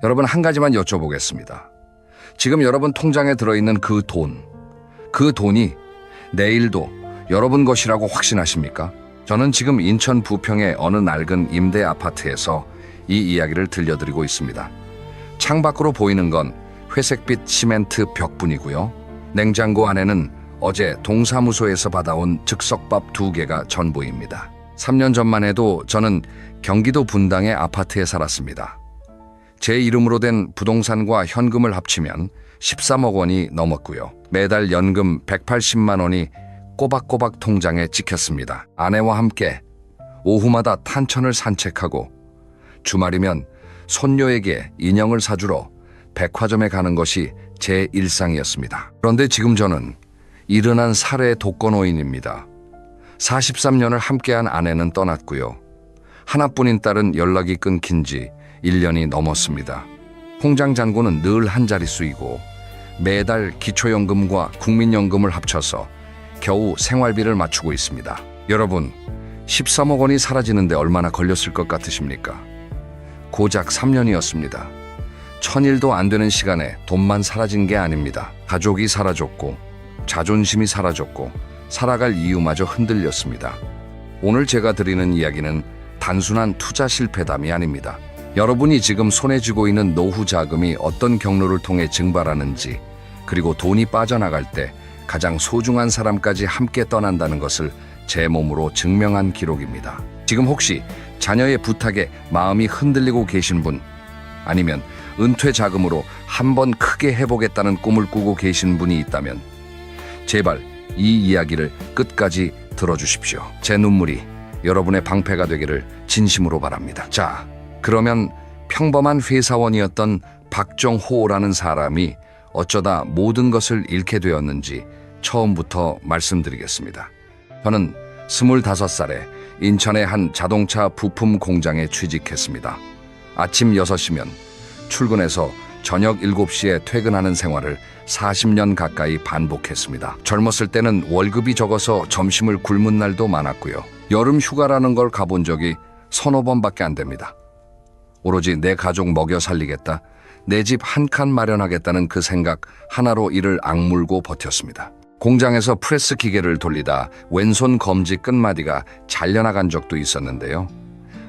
여러분, 한 가지만 여쭤보겠습니다. 지금 여러분 통장에 들어있는 그 돈이 내일도 여러분 것이라고 확신하십니까? 저는 지금 인천 부평의 어느 낡은 임대 아파트에서 이 이야기를 들려드리고 있습니다. 창밖으로 보이는 건 회색빛 시멘트 벽뿐이고요. 냉장고 안에는 어제 동사무소에서 받아온 즉석밥 2개가 전부입니다. 3년 전만 해도 저는 경기도 분당의 아파트에 살았습니다. 제 이름으로 된 부동산과 현금을 합치면 13억 원이 넘었고요. 매달 연금 180만 원이 꼬박꼬박 통장에 찍혔습니다. 아내와 함께 오후마다 탄천을 산책하고 주말이면 손녀에게 인형을 사주러 백화점에 가는 것이 제 일상이었습니다. 그런데 지금 저는 일흔한 살의 독거노인입니다. 43년을 함께한 아내는 떠났고요. 하나뿐인 딸은 연락이 끊긴 지 1년이 넘었습니다. 통장 잔고는 늘 한 자릿수이고 매달 기초연금과 국민연금을 합쳐서 겨우 생활비를 맞추고 있습니다. 여러분, 13억 원이 사라지는데 얼마나 걸렸을 것 같으십니까? 고작 3년이었습니다. 천일도 안 되는 시간에 돈만 사라진 게 아닙니다. 가족이 사라졌고 자존심이 사라졌고 살아갈 이유마저 흔들렸습니다. 오늘 제가 드리는 이야기는 단순한 투자 실패담이 아닙니다. 여러분이 지금 손에 쥐고 있는 노후 자금이 어떤 경로를 통해 증발하는지, 그리고 돈이 빠져나갈 때 가장 소중한 사람까지 함께 떠난다는 것을 제 몸으로 증명한 기록입니다. 지금 혹시 자녀의 부탁에 마음이 흔들리고 계신 분, 아니면 은퇴 자금으로 한번 크게 해보겠다는 꿈을 꾸고 계신 분이 있다면 제발 이 이야기를 끝까지 들어주십시오. 제 눈물이 여러분의 방패가 되기를 진심으로 바랍니다. 자, 그러면 평범한 회사원이었던 박정호라는 사람이 어쩌다 모든 것을 잃게 되었는지 처음부터 말씀드리겠습니다. 저는 25살에 인천의 한 자동차 부품 공장에 취직했습니다. 아침 6시면 출근해서 저녁 7시에 퇴근하는 생활을 40년 가까이 반복했습니다. 젊었을 때는 월급이 적어서 점심을 굶은 날도 많았고요. 여름 휴가라는 걸 가본 적이 서너 번밖에 안 됩니다. 오로지 내 가족 먹여 살리겠다, 내 집 한 칸 마련하겠다는 그 생각 하나로 이를 악물고 버텼습니다. 공장에서 프레스 기계를 돌리다 왼손 검지 끝마디가 잘려나간 적도 있었는데요.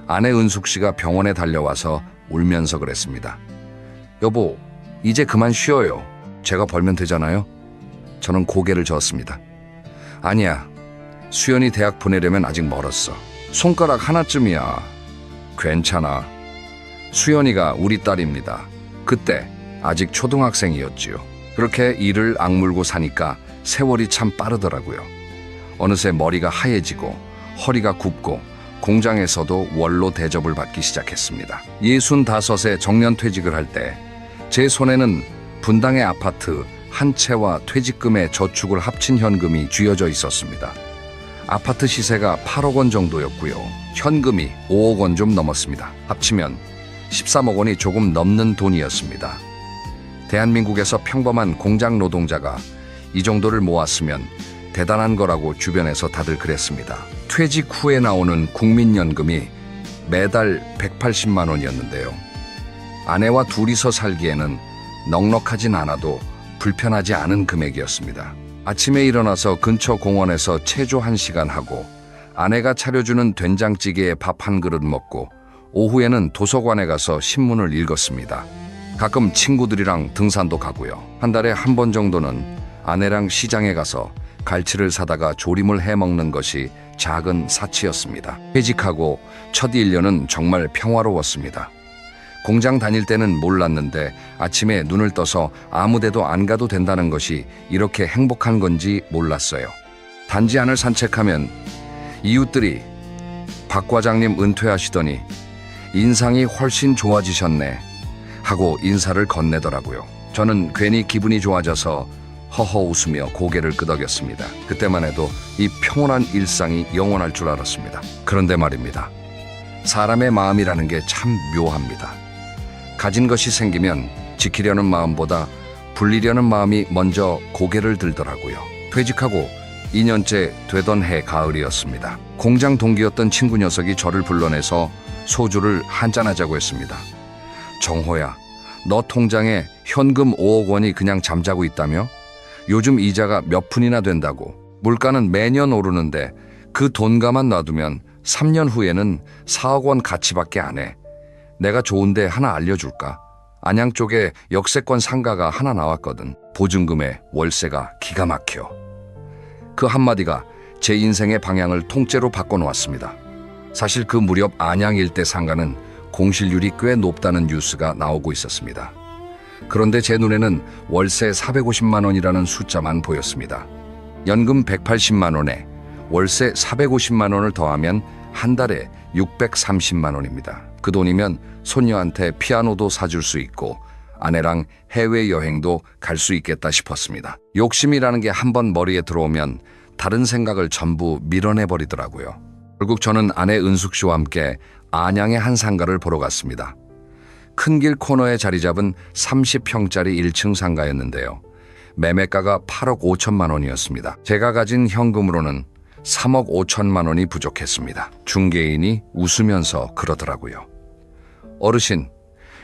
아내 은숙 씨가 병원에 달려와서 울면서 그랬습니다. 여보, 이제 그만 쉬어요. 제가 벌면 되잖아요. 저는 고개를 저었습니다. 아니야, 수연이 대학 보내려면 아직 멀었어. 손가락 하나쯤이야. 괜찮아. 수연이가 우리 딸입니다. 그때 아직 초등학생이었지요. 그렇게 일을 악물고 사니까 세월이 참 빠르더라고요. 어느새 머리가 하얘지고 허리가 굽고 공장에서도 원로 대접을 받기 시작했습니다. 65에 정년퇴직을 할 때 제 손에는 분당의 아파트 한 채와 퇴직금의 저축을 합친 현금이 쥐어져 있었습니다. 아파트 시세가 8억 원 정도였고요. 현금이 5억 원 좀 넘었습니다. 합치면 13억 원이 조금 넘는 돈이었습니다. 대한민국에서 평범한 공장 노동자가 이 정도를 모았으면 대단한 거라고 주변에서 다들 그랬습니다. 퇴직 후에 나오는 국민연금이 매달 180만 원이었는데요. 아내와 둘이서 살기에는 넉넉하진 않아도 불편하지 않은 금액이었습니다. 아침에 일어나서 근처 공원에서 체조 1시간 하고 아내가 차려주는 된장찌개에 밥 한 그릇 먹고 오후에는 도서관에 가서 신문을 읽었습니다. 가끔 친구들이랑 등산도 가고요. 한 달에 한 번 정도는 아내랑 시장에 가서 갈치를 사다가 조림을 해먹는 것이 작은 사치였습니다. 퇴직하고 첫 1년은 정말 평화로웠습니다. 공장 다닐 때는 몰랐는데 아침에 눈을 떠서 아무 데도 안 가도 된다는 것이 이렇게 행복한 건지 몰랐어요. 단지 안을 산책하면 이웃들이 박 과장님 은퇴하시더니 인상이 훨씬 좋아지셨네 하고 인사를 건네더라고요. 저는 괜히 기분이 좋아져서 허허 웃으며 고개를 끄덕였습니다. 그때만 해도 이 평온한 일상이 영원할 줄 알았습니다. 그런데 말입니다. 사람의 마음이라는 게 참 묘합니다. 가진 것이 생기면 지키려는 마음보다 불리려는 마음이 먼저 고개를 들더라고요. 퇴직하고 2년째 되던 해 가을이었습니다. 공장 동기였던 친구 녀석이 저를 불러내서 소주를 한잔하자고 했습니다. 정호야, 너 통장에 현금 5억 원이 그냥 잠자고 있다며? 요즘 이자가 몇 푼이나 된다고. 물가는 매년 오르는데 그 돈가만 놔두면 3년 후에는 4억 원 가치밖에 안 해. 내가 좋은데 하나 알려줄까? 안양 쪽에 역세권 상가가 하나 나왔거든. 보증금에 월세가 기가 막혀. 그 한마디가 제 인생의 방향을 통째로 바꿔놓았습니다. 사실 그 무렵 안양 일대 상가는 공실률이 꽤 높다는 뉴스가 나오고 있었습니다. 그런데 제 눈에는 월세 450만 원이라는 숫자만 보였습니다. 연금 180만 원에 월세 450만 원을 더하면 한 달에 630만 원입니다. 그 돈이면 손녀한테 피아노도 사줄 수 있고 아내랑 해외여행도 갈 수 있겠다 싶었습니다. 욕심이라는 게 한번 머리에 들어오면 다른 생각을 전부 밀어내버리더라고요. 결국 저는 아내 은숙 씨와 함께 안양의 한 상가를 보러 갔습니다. 큰 길 코너에 자리 잡은 30평짜리 1층 상가였는데요. 매매가가 8억 5천만 원이었습니다. 제가 가진 현금으로는 3억 5천만 원이 부족했습니다. 중개인이 웃으면서 그러더라고요. 어르신,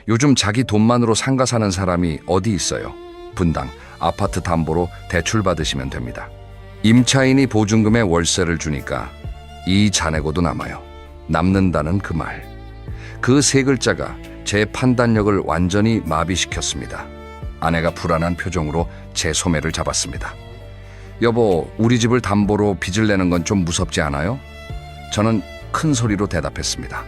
요즘 자기 돈만으로 상가 사는 사람이 어디 있어요? 분당 아파트 담보로 대출 받으시면 됩니다. 임차인이 보증금에 월세를 주니까 이 자네고도 남아요. 남는다는 그 말. 그 세 글자가 제 판단력을 완전히 마비시켰습니다. 아내가 불안한 표정으로 제 소매를 잡았습니다. 여보, 우리 집을 담보로 빚을 내는 건 좀 무섭지 않아요? 저는 큰 소리로 대답했습니다.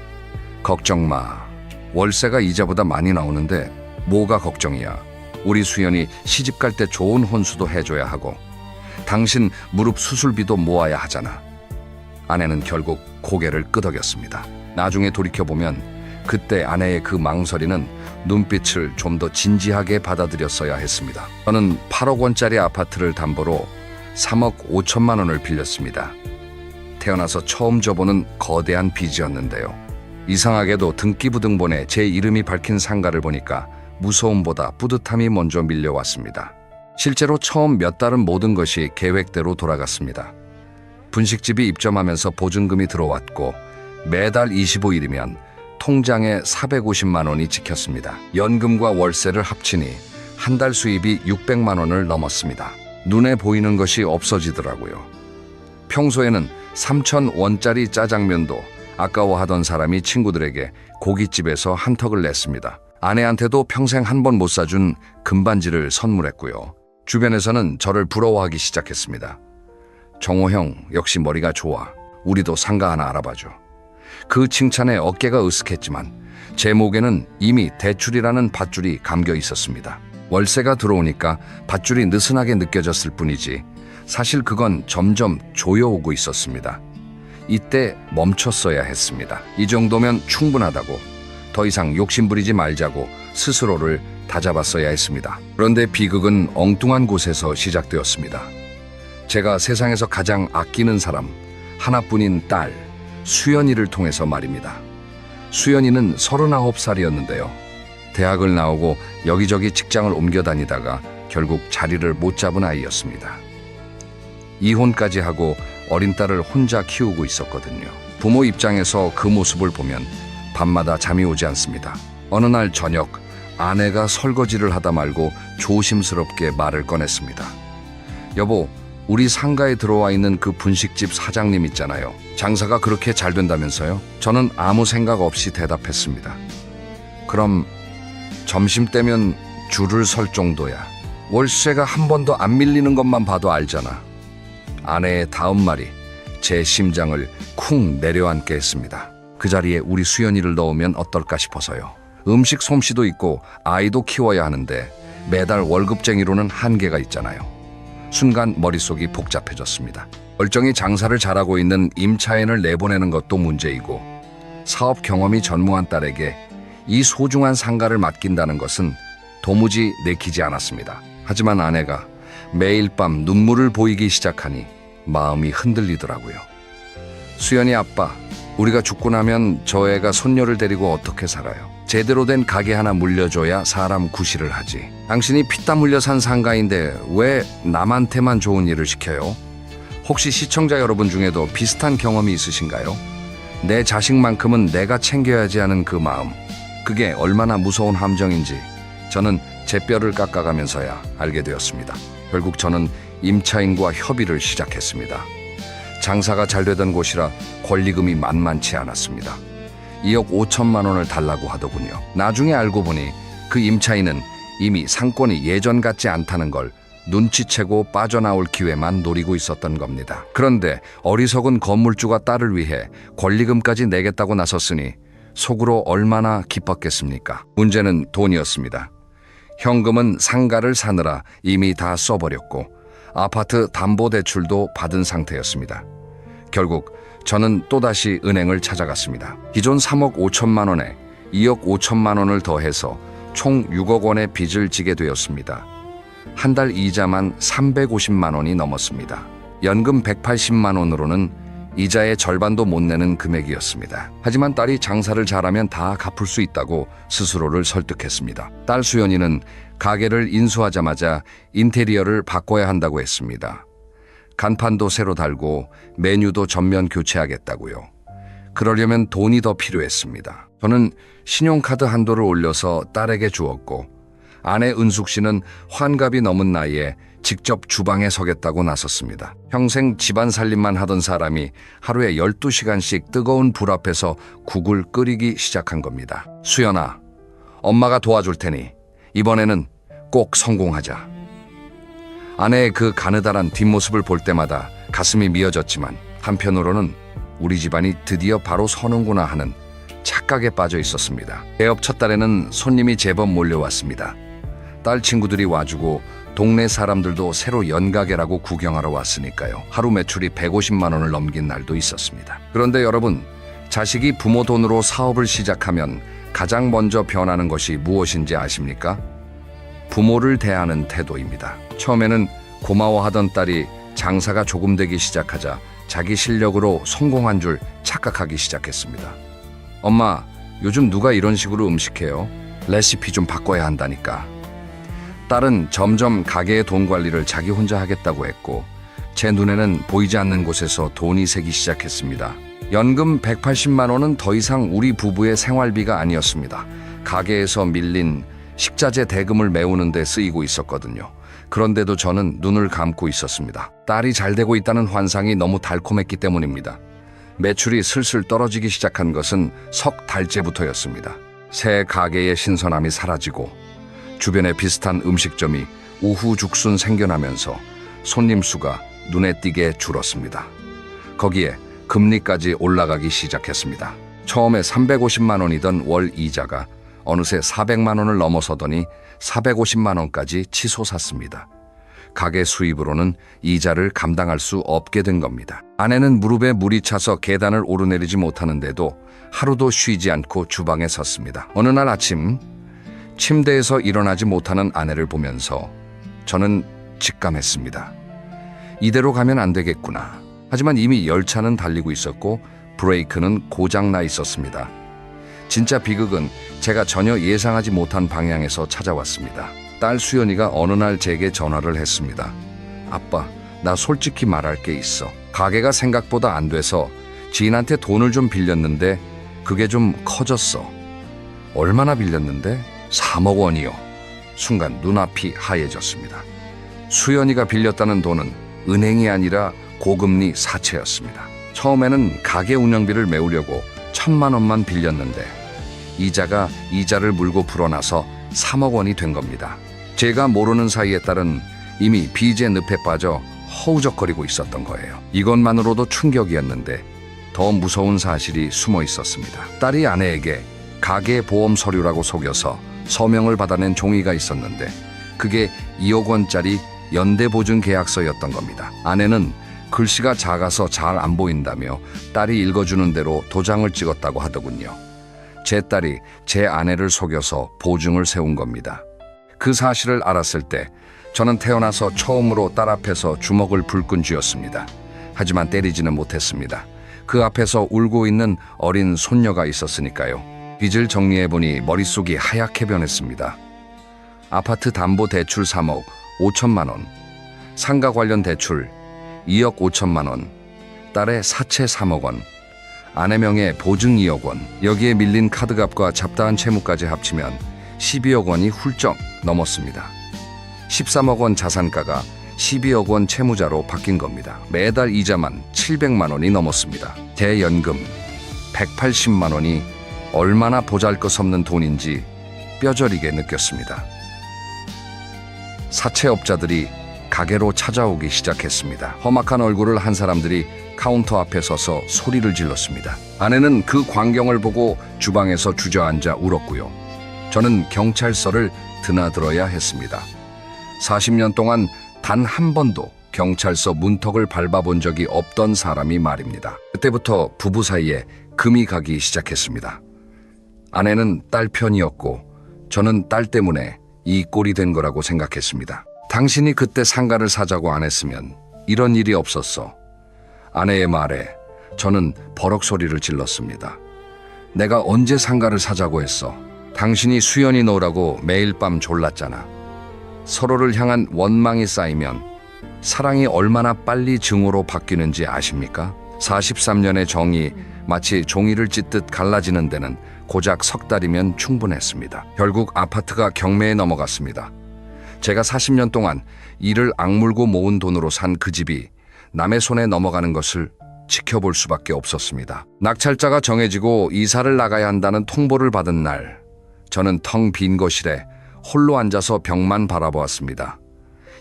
걱정 마. 월세가 이자보다 많이 나오는데 뭐가 걱정이야. 우리 수연이 시집 갈 때 좋은 혼수도 해줘야 하고 당신 무릎 수술비도 모아야 하잖아. 아내는 결국 고개를 끄덕였습니다. 나중에 돌이켜보면 그때 아내의 그 망설이는 눈빛을 좀 더 진지하게 받아들였어야 했습니다. 저는 8억 원짜리 아파트를 담보로 3억 5천만 원을 빌렸습니다. 태어나서 처음 져보는 거대한 빚이었는데요. 이상하게도 등기부등본에 제 이름이 밝힌 상가를 보니까 무서움보다 뿌듯함이 먼저 밀려왔습니다. 실제로 처음 몇 달은 모든 것이 계획대로 돌아갔습니다. 분식집이 입점하면서 보증금이 들어왔고 매달 25일이면 통장에 450만 원이 찍혔습니다. 연금과 월세를 합치니 한 달 수입이 600만 원을 넘었습니다. 눈에 보이는 것이 없어지더라고요. 평소에는 3,000원짜리 짜장면도 아까워하던 사람이 친구들에게 고깃집에서 한턱을 냈습니다. 아내한테도 평생 한 번 못 사준 금반지를 선물했고요. 주변에서는 저를 부러워하기 시작했습니다. 정호 형 역시 머리가 좋아. 우리도 상가 하나 알아봐줘. 그 칭찬에 어깨가 으쓱했지만 제 목에는 이미 대출이라는 밧줄이 감겨 있었습니다. 월세가 들어오니까 밧줄이 느슨하게 느껴졌을 뿐이지 사실 그건 점점 조여오고 있었습니다. 이때 멈췄어야 했습니다. 이 정도면 충분하다고, 더 이상 욕심부리지 말자고 스스로를 다잡았어야 했습니다. 그런데 비극은 엉뚱한 곳에서 시작되었습니다. 제가 세상에서 가장 아끼는 사람, 하나뿐인 딸, 수연이를 통해서 말입니다. 수연이는 39살이었는데요. 대학을 나오고 여기저기 직장을 옮겨 다니다가 결국 자리를 못 잡은 아이였습니다. 이혼까지 하고 어린 딸을 혼자 키우고 있었거든요. 부모 입장에서 그 모습을 보면 밤마다 잠이 오지 않습니다. 어느 날 저녁 아내가 설거지를 하다 말고 조심스럽게 말을 꺼냈습니다. 여보, 우리 상가에 들어와 있는 그 분식집 사장님 있잖아요. 장사가 그렇게 잘 된다면서요? 저는 아무 생각 없이 대답했습니다. 그럼 점심때면 줄을 설 정도야. 월세가 한 번도 안 밀리는 것만 봐도 알잖아. 아내의 다음 말이 제 심장을 쿵 내려앉게 했습니다. 그 자리에 우리 수연이를 넣으면 어떨까 싶어서요. 음식 솜씨도 있고 아이도 키워야 하는데 매달 월급쟁이로는 한계가 있잖아요. 순간 머릿속이 복잡해졌습니다. 멀쩡히 장사를 잘하고 있는 임차인을 내보내는 것도 문제이고 사업 경험이 전무한 딸에게 이 소중한 상가를 맡긴다는 것은 도무지 내키지 않았습니다. 하지만 아내가 매일 밤 눈물을 보이기 시작하니 마음이 흔들리더라고요. 수연이 아빠, 우리가 죽고 나면 저 애가 손녀를 데리고 어떻게 살아요? 제대로 된 가게 하나 물려줘야 사람 구실을 하지. 당신이 피땀 흘려 산 상가인데 왜 남한테만 좋은 일을 시켜요? 혹시 시청자 여러분 중에도 비슷한 경험이 있으신가요? 내 자식만큼은 내가 챙겨야지 하는 그 마음, 그게 얼마나 무서운 함정인지 저는 제 뼈를 깎아가면서야 알게 되었습니다. 결국 저는 임차인과 협의를 시작했습니다. 장사가 잘 되던 곳이라 권리금이 만만치 않았습니다. 2억 5천만 원을 달라고 하더군요. 나중에 알고 보니 그 임차인은 이미 상권이 예전 같지 않다는 걸 눈치채고 빠져나올 기회만 노리고 있었던 겁니다. 그런데 어리석은 건물주가 딸을 위해 권리금까지 내겠다고 나섰으니 속으로 얼마나 기뻤겠습니까? 문제는 돈이었습니다. 현금은 상가를 사느라 이미 다 써버렸고 아파트 담보대출도 받은 상태였습니다. 결국 저는 또다시 은행을 찾아갔습니다. 기존 3억 5천만 원에 2억 5천만 원을 더해서 총 6억 원의 빚을 지게 되었습니다. 한 달 이자만 350만 원이 넘었습니다. 연금 180만 원으로는 이자의 절반도 못 내는 금액이었습니다. 하지만 딸이 장사를 잘하면 다 갚을 수 있다고 스스로를 설득했습니다. 딸 수연이는 가게를 인수하자마자 인테리어를 바꿔야 한다고 했습니다. 간판도 새로 달고 메뉴도 전면 교체하겠다고요. 그러려면 돈이 더 필요했습니다. 저는 신용카드 한도를 올려서 딸에게 주었고 아내 은숙 씨는 환갑이 넘은 나이에 직접 주방에 서겠다고 나섰습니다. 평생 집안 살림만 하던 사람이 하루에 12시간씩 뜨거운 불 앞에서 국을 끓이기 시작한 겁니다. 수연아, 엄마가 도와줄 테니 이번에는 꼭 성공하자. 아내의 그 가느다란 뒷모습을 볼 때마다 가슴이 미어졌지만 한편으로는 우리 집안이 드디어 바로 서는구나 하는 착각에 빠져 있었습니다. 개업 첫 달에는 손님이 제법 몰려왔습니다. 딸 친구들이 와주고 동네 사람들도 새로 연가게라고 구경하러 왔으니까요. 하루 매출이 150만 원을 넘긴 날도 있었습니다. 그런데 여러분, 자식이 부모 돈으로 사업을 시작하면 가장 먼저 변하는 것이 무엇인지 아십니까? 부모를 대하는 태도입니다. 처음에는 고마워하던 딸이 장사가 조금 되기 시작하자 자기 실력으로 성공한 줄 착각하기 시작했습니다. 엄마, 요즘 누가 이런 식으로 음식해요? 레시피 좀 바꿔야 한다니까. 딸은 점점 가게의 돈 관리를 자기 혼자 하겠다고 했고 제 눈에는 보이지 않는 곳에서 돈이 새기 시작했습니다. 연금 180만 원은 더 이상 우리 부부의 생활비가 아니었습니다. 가게에서 밀린 식자재 대금을 메우는 데 쓰이고 있었거든요. 그런데도 저는 눈을 감고 있었습니다. 딸이 잘 되고 있다는 환상이 너무 달콤했기 때문입니다. 매출이 슬슬 떨어지기 시작한 것은 석 달째부터였습니다. 새 가게의 신선함이 사라지고 주변에 비슷한 음식점이 우후죽순 생겨나면서 손님 수가 눈에 띄게 줄었습니다. 거기에 금리까지 올라가기 시작했습니다. 처음에 350만 원이던 월 이자가 어느새 400만 원을 넘어서더니 450만 원까지 치솟았습니다. 가게 수입으로는 이자를 감당할 수 없게 된 겁니다. 아내는 무릎에 물이 차서 계단을 오르내리지 못하는데도 하루도 쉬지 않고 주방에 섰습니다. 어느 날 아침 침대에서 일어나지 못하는 아내를 보면서 저는 직감했습니다. 이대로 가면 안 되겠구나. 하지만 이미 열차는 달리고 있었고 브레이크는 고장나 있었습니다. 진짜 비극은 제가 전혀 예상하지 못한 방향에서 찾아왔습니다. 딸 수연이가 어느 날 제게 전화를 했습니다. 아빠, 나 솔직히 말할 게 있어. 가게가 생각보다 안 돼서 지인한테 돈을 좀 빌렸는데 그게 좀 커졌어. 얼마나 빌렸는데? 3억 원이요. 순간 눈앞이 하얘졌습니다. 수연이가 빌렸다는 돈은 은행이 아니라 고금리 사채였습니다. 처음에는 가게 운영비를 메우려고 1,000만 원만 빌렸는데 이자가 이자를 물고 불어나서 3억 원이 된 겁니다. 제가 모르는 사이에 딸은 이미 빚의 늪에 빠져 허우적거리고 있었던 거예요. 이것만으로도 충격이었는데 더 무서운 사실이 숨어 있었습니다. 딸이 아내에게 가게 보험 서류라고 속여서 서명을 받아낸 종이가 있었는데 그게 2억 원짜리 연대보증 계약서였던 겁니다. 아내는 글씨가 작아서 잘 안 보인다며 딸이 읽어주는 대로 도장을 찍었다고 하더군요. 제 딸이 제 아내를 속여서 보증을 세운 겁니다. 그 사실을 알았을 때 저는 태어나서 처음으로 딸 앞에서 주먹을 불끈 쥐었습니다. 하지만 때리지는 못했습니다. 그 앞에서 울고 있는 어린 손녀가 있었으니까요. 빚을 정리해보니 머릿속이 하얗게 변했습니다. 아파트 담보 대출 3억 5천만 원, 상가 관련 대출 2억 5천만 원, 딸의 사채 3억 원, 아내 명의 보증 2억 원, 여기에 밀린 카드값과 잡다한 채무까지 합치면 12억 원이 훌쩍 넘었습니다. 13억 원 자산가가 12억 원 채무자로 바뀐 겁니다. 매달 이자만 700만 원이 넘었습니다. 대연금 180만 원이 얼마나 보잘것없는 돈인지 뼈저리게 느꼈습니다. 사채업자들이 가게로 찾아오기 시작했습니다. 험악한 얼굴을 한 사람들이 카운터 앞에 서서 소리를 질렀습니다. 아내는 그 광경을 보고 주방에서 주저앉아 울었고요. 저는 경찰서를 드나들어야 했습니다. 40년 동안 단 한 번도 경찰서 문턱을 밟아본 적이 없던 사람이 말입니다. 그때부터 부부 사이에 금이 가기 시작했습니다. 아내는 딸 편이었고 저는 딸 때문에 이 꼴이 된 거라고 생각했습니다. 당신이 그때 상가를 사자고 안 했으면 이런 일이 없었어. 아내의 말에 저는 버럭 소리를 질렀습니다. 내가 언제 상가를 사자고 했어? 당신이 수연이 놓으라고 매일 밤 졸랐잖아. 서로를 향한 원망이 쌓이면 사랑이 얼마나 빨리 증오로 바뀌는지 아십니까? 43년의 정이 마치 종이를 찢듯 갈라지는 데는 고작 석 달이면 충분했습니다. 결국 아파트가 경매에 넘어갔습니다. 제가 40년 동안 이를 악물고 모은 돈으로 산 그 집이 남의 손에 넘어가는 것을 지켜볼 수밖에 없었습니다. 낙찰자가 정해지고 이사를 나가야 한다는 통보를 받은 날, 저는 텅 빈 거실에 홀로 앉아서 벽만 바라보았습니다.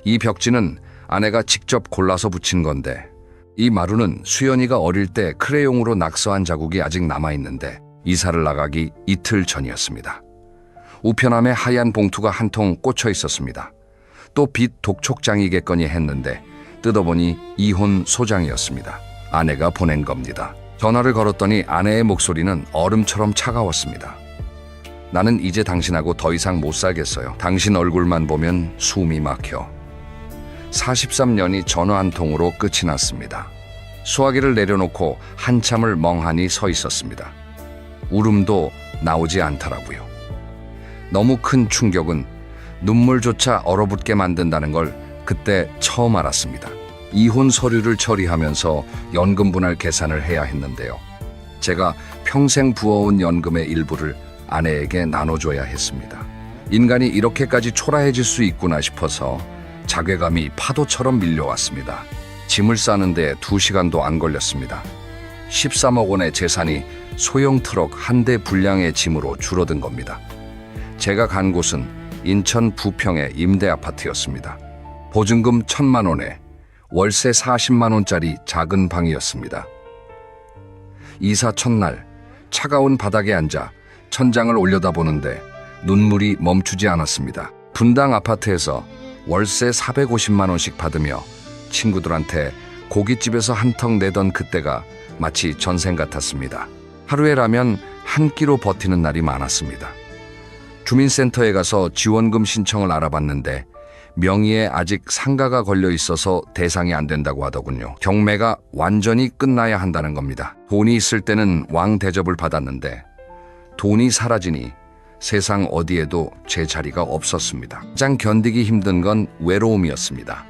이 벽지는 아내가 직접 골라서 붙인 건데, 이 마루는 수연이가 어릴 때 크레용으로 낙서한 자국이 아직 남아있는데 이사를 나가기 이틀 전이었습니다. 우편함에 하얀 봉투가 한 통 꽂혀 있었습니다. 또 빚 독촉장이겠거니 했는데 뜯어보니 이혼 소장이었습니다. 아내가 보낸 겁니다. 전화를 걸었더니 아내의 목소리는 얼음처럼 차가웠습니다. 나는 이제 당신하고 더 이상 못 살겠어요. 당신 얼굴만 보면 숨이 막혀. 43년이 전화 한 통으로 끝이 났습니다. 수화기를 내려놓고 한참을 멍하니 서 있었습니다. 울음도 나오지 않더라고요. 너무 큰 충격은 눈물조차 얼어붙게 만든다는 걸 그때 처음 알았습니다. 이혼 서류를 처리하면서 연금 분할 계산을 해야 했는데요. 제가 평생 부어온 연금의 일부를 아내에게 나눠줘야 했습니다. 인간이 이렇게까지 초라해질 수 있구나 싶어서 자괴감이 파도처럼 밀려왔습니다. 짐을 싸는데 2시간도 안 걸렸습니다. 13억 원의 재산이 소형 트럭 한 대 분량의 짐으로 줄어든 겁니다. 제가 간 곳은 인천 부평의 임대 아파트였습니다. 보증금 1,000만 원에 월세 40만 원짜리 작은 방이었습니다. 이사 첫날 차가운 바닥에 앉아 천장을 올려다보는데 눈물이 멈추지 않았습니다. 분당 아파트에서 월세 450만 원씩 받으며 친구들한테 고깃집에서 한턱 내던 그때가 마치 전생 같았습니다. 하루에 라면 한 끼로 버티는 날이 많았습니다. 주민센터에 가서 지원금 신청을 알아봤는데 명의에 아직 상가가 걸려 있어서 대상이 안 된다고 하더군요. 경매가 완전히 끝나야 한다는 겁니다. 돈이 있을 때는 왕 대접을 받았는데 돈이 사라지니 세상 어디에도 제 자리가 없었습니다. 가장 견디기 힘든 건 외로움이었습니다.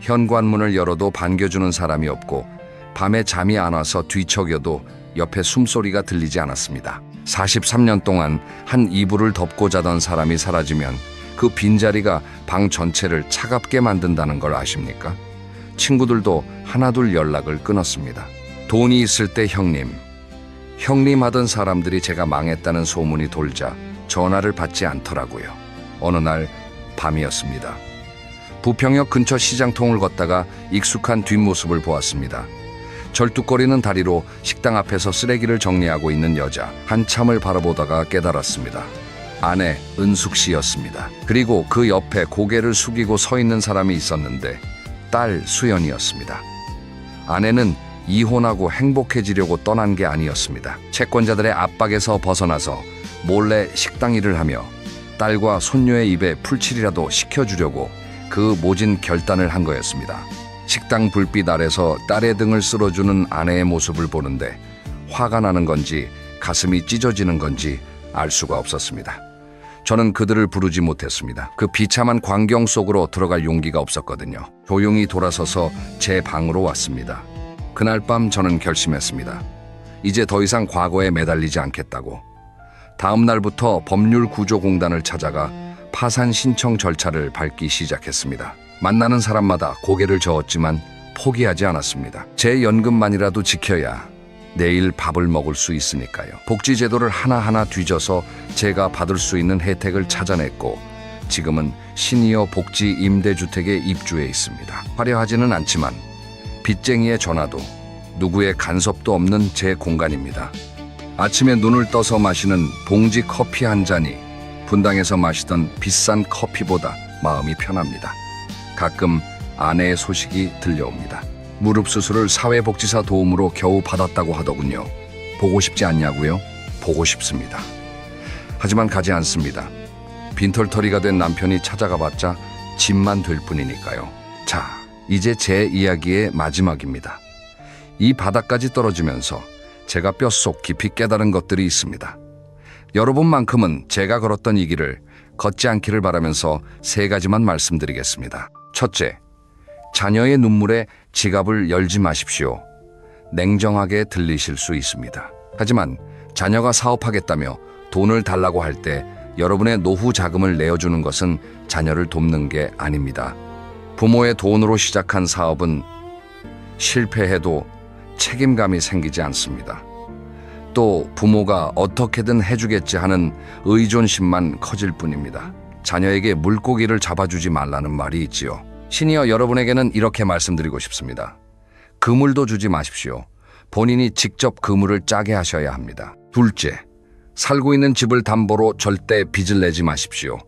현관문을 열어도 반겨주는 사람이 없고 밤에 잠이 안 와서 뒤척여도 옆에 숨소리가 들리지 않았습니다. 43년 동안 한 이불을 덮고 자던 사람이 사라지면 그 빈자리가 방 전체를 차갑게 만든다는 걸 아십니까? 친구들도 하나둘 연락을 끊었습니다. 돈이 있을 때 형님 하던 사람들이 제가 망했다는 소문이 돌자 전화를 받지 않더라고요. 어느 날 밤이었습니다. 부평역 근처 시장통을 걷다가 익숙한 뒷모습을 보았습니다. 절뚝거리는 다리로 식당 앞에서 쓰레기를 정리하고 있는 여자. 한참을 바라보다가 깨달았습니다. 아내 은숙 씨였습니다. 그리고 그 옆에 고개를 숙이고 서 있는 사람이 있었는데 딸 수연이었습니다. 아내는 이혼하고 행복해지려고 떠난 게 아니었습니다. 채권자들의 압박에서 벗어나서 몰래 식당 일을 하며 딸과 손녀의 입에 풀칠이라도 시켜주려고 그 모진 결단을 한 거였습니다. 식당 불빛 아래서 딸의 등을 쓸어주는 아내의 모습을 보는데 화가 나는 건지 가슴이 찢어지는 건지 알 수가 없었습니다. 저는 그들을 부르지 못했습니다. 그 비참한 광경 속으로 들어갈 용기가 없었거든요. 조용히 돌아서서 제 방으로 왔습니다. 그날 밤 저는 결심했습니다. 이제 더 이상 과거에 매달리지 않겠다고. 다음 날부터 법률구조공단을 찾아가 파산 신청 절차를 밟기 시작했습니다. 만나는 사람마다 고개를 저었지만 포기하지 않았습니다. 제 연금만이라도 지켜야 내일 밥을 먹을 수 있으니까요. 복지제도를 하나하나 뒤져서 제가 받을 수 있는 혜택을 찾아냈고 지금은 시니어 복지 임대주택에 입주해 있습니다. 화려하지는 않지만 빚쟁이의 전화도 누구의 간섭도 없는 제 공간입니다. 아침에 눈을 떠서 마시는 봉지 커피 한 잔이 분당에서 마시던 비싼 커피보다 마음이 편합니다. 가끔 아내의 소식이 들려옵니다. 무릎 수술을 사회복지사 도움으로 겨우 받았다고 하더군요. 보고 싶지 않냐고요? 보고 싶습니다. 하지만 가지 않습니다. 빈털터리가 된 남편이 찾아가 봤자 짐만 될 뿐이니까요. 자, 이제 제 이야기의 마지막입니다. 이 바닥까지 떨어지면서 제가 뼛속 깊이 깨달은 것들이 있습니다. 여러분만큼은 제가 걸었던 이 길을 걷지 않기를 바라면서 3가지만 말씀드리겠습니다. 첫째, 자녀의 눈물에 지갑을 열지 마십시오. 냉정하게 들리실 수 있습니다. 하지만 자녀가 사업하겠다며 돈을 달라고 할 때 여러분의 노후 자금을 내어주는 것은 자녀를 돕는 게 아닙니다. 부모의 돈으로 시작한 사업은 실패해도 책임감이 생기지 않습니다. 또 부모가 어떻게든 해주겠지 하는 의존심만 커질 뿐입니다. 자녀에게 물고기를 잡아주지 말라는 말이 있지요. 시니어 여러분에게는 이렇게 말씀드리고 싶습니다. 그물도 주지 마십시오. 본인이 직접 그물을 짜게 하셔야 합니다. 둘째, 살고 있는 집을 담보로 절대 빚을 내지 마십시오.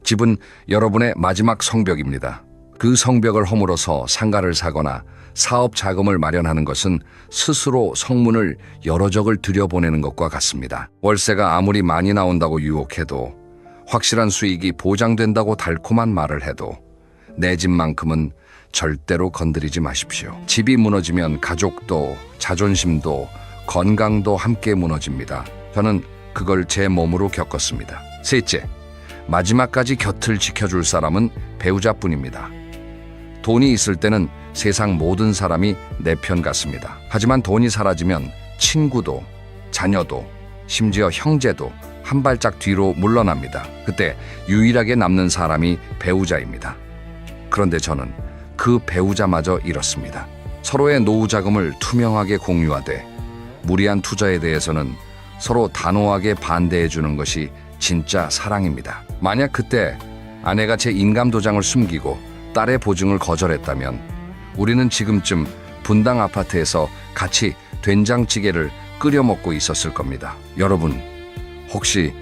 집은 여러분의 마지막 성벽입니다. 그 성벽을 허물어서 상가를 사거나 사업 자금을 마련하는 것은 스스로 성문을 여러 적을 들여보내는 것과 같습니다. 월세가 아무리 많이 나온다고 유혹해도, 확실한 수익이 보장된다고 달콤한 말을 해도 내 집만큼은 절대로 건드리지 마십시오. 집이 무너지면 가족도, 자존심도, 건강도 함께 무너집니다. 저는 그걸 제 몸으로 겪었습니다. 셋째, 마지막까지 곁을 지켜줄 사람은 배우자뿐입니다. 돈이 있을 때는 세상 모든 사람이 내 편 같습니다. 하지만 돈이 사라지면 친구도, 자녀도, 심지어 형제도 한 발짝 뒤로 물러납니다. 그때 유일하게 남는 사람이 배우자입니다. 그런데 저는 그 배우자마저 잃었습니다. 서로의 노후 자금을 투명하게 공유하되 무리한 투자에 대해서는 서로 단호하게 반대해 주는 것이 진짜 사랑입니다. 만약 그때 아내가 제 인감 도장을 숨기고 딸의 보증을 거절했다면 우리는 지금쯤 분당 아파트에서 같이 된장찌개를 끓여 먹고 있었을 겁니다. 여러분, 혹시